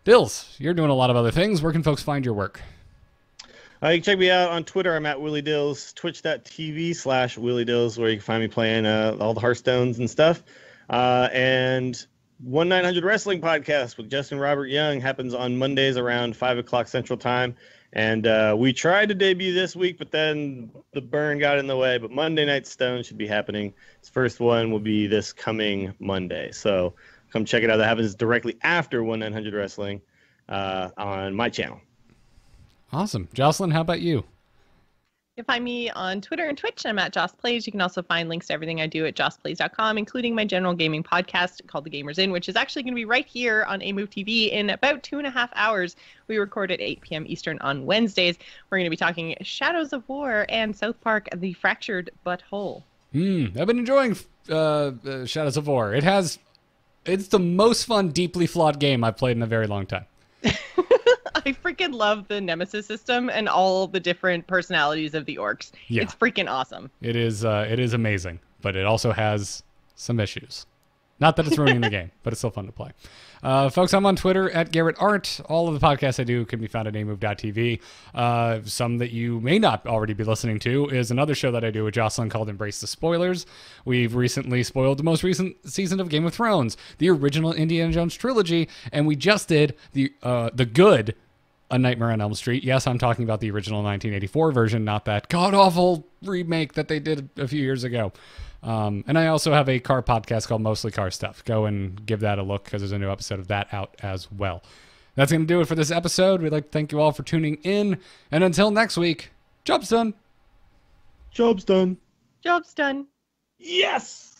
Dills, you're doing a lot of other things. Where can folks find your work? You can check me out on Twitter. I'm at Willie Dills, twitch.tv/Willie Dills, where you can find me playing all the Hearthstones and stuff. And 1-900 Wrestling Podcast with Justin Robert Young happens on Mondays around 5 o'clock Central Time. And we tried to debut this week, but then the burn got in the way. But Monday Night Stone should be happening. Its first one will be this coming Monday. So come check it out. That happens directly after 1-900 Wrestling on my channel. Awesome. Jocelyn, how about you? You can find me on Twitter and Twitch. I'm at Joss Plays. You can also find links to everything I do at jossplays.com, including my general gaming podcast called The Gamers In, which is actually going to be right here on AMove TV in about 2.5 hours. We record at 8 p.m. Eastern on Wednesdays. We're going to be talking Shadows of War and South Park: The Fractured Butthole. I've been enjoying Shadows of War. It's the most fun, deeply flawed game I've played in a very long time. I freaking love the Nemesis system and all the different personalities of the orcs. Yeah. It's freaking awesome. It is amazing, but it also has some issues. Not that it's ruining the game, but it's still fun to play. Folks, I'm on Twitter at Garrett Art. All of the podcasts I do can be found at amove.tv. Some that you may not already be listening to is another show that I do with Jocelyn called Embrace the Spoilers. We've recently spoiled the most recent season of Game of Thrones, the original Indiana Jones trilogy, and we just did the good A Nightmare on Elm Street. Yes, I'm talking about the original 1984 version, not that god-awful remake that they did a few years ago. And I also have a car podcast called Mostly Car Stuff. Go and give that a look because there's a new episode of that out as well. That's going to do it for this episode. We'd like to thank you all for tuning in. And until next week, job's done. Job's done. Job's done. Yes!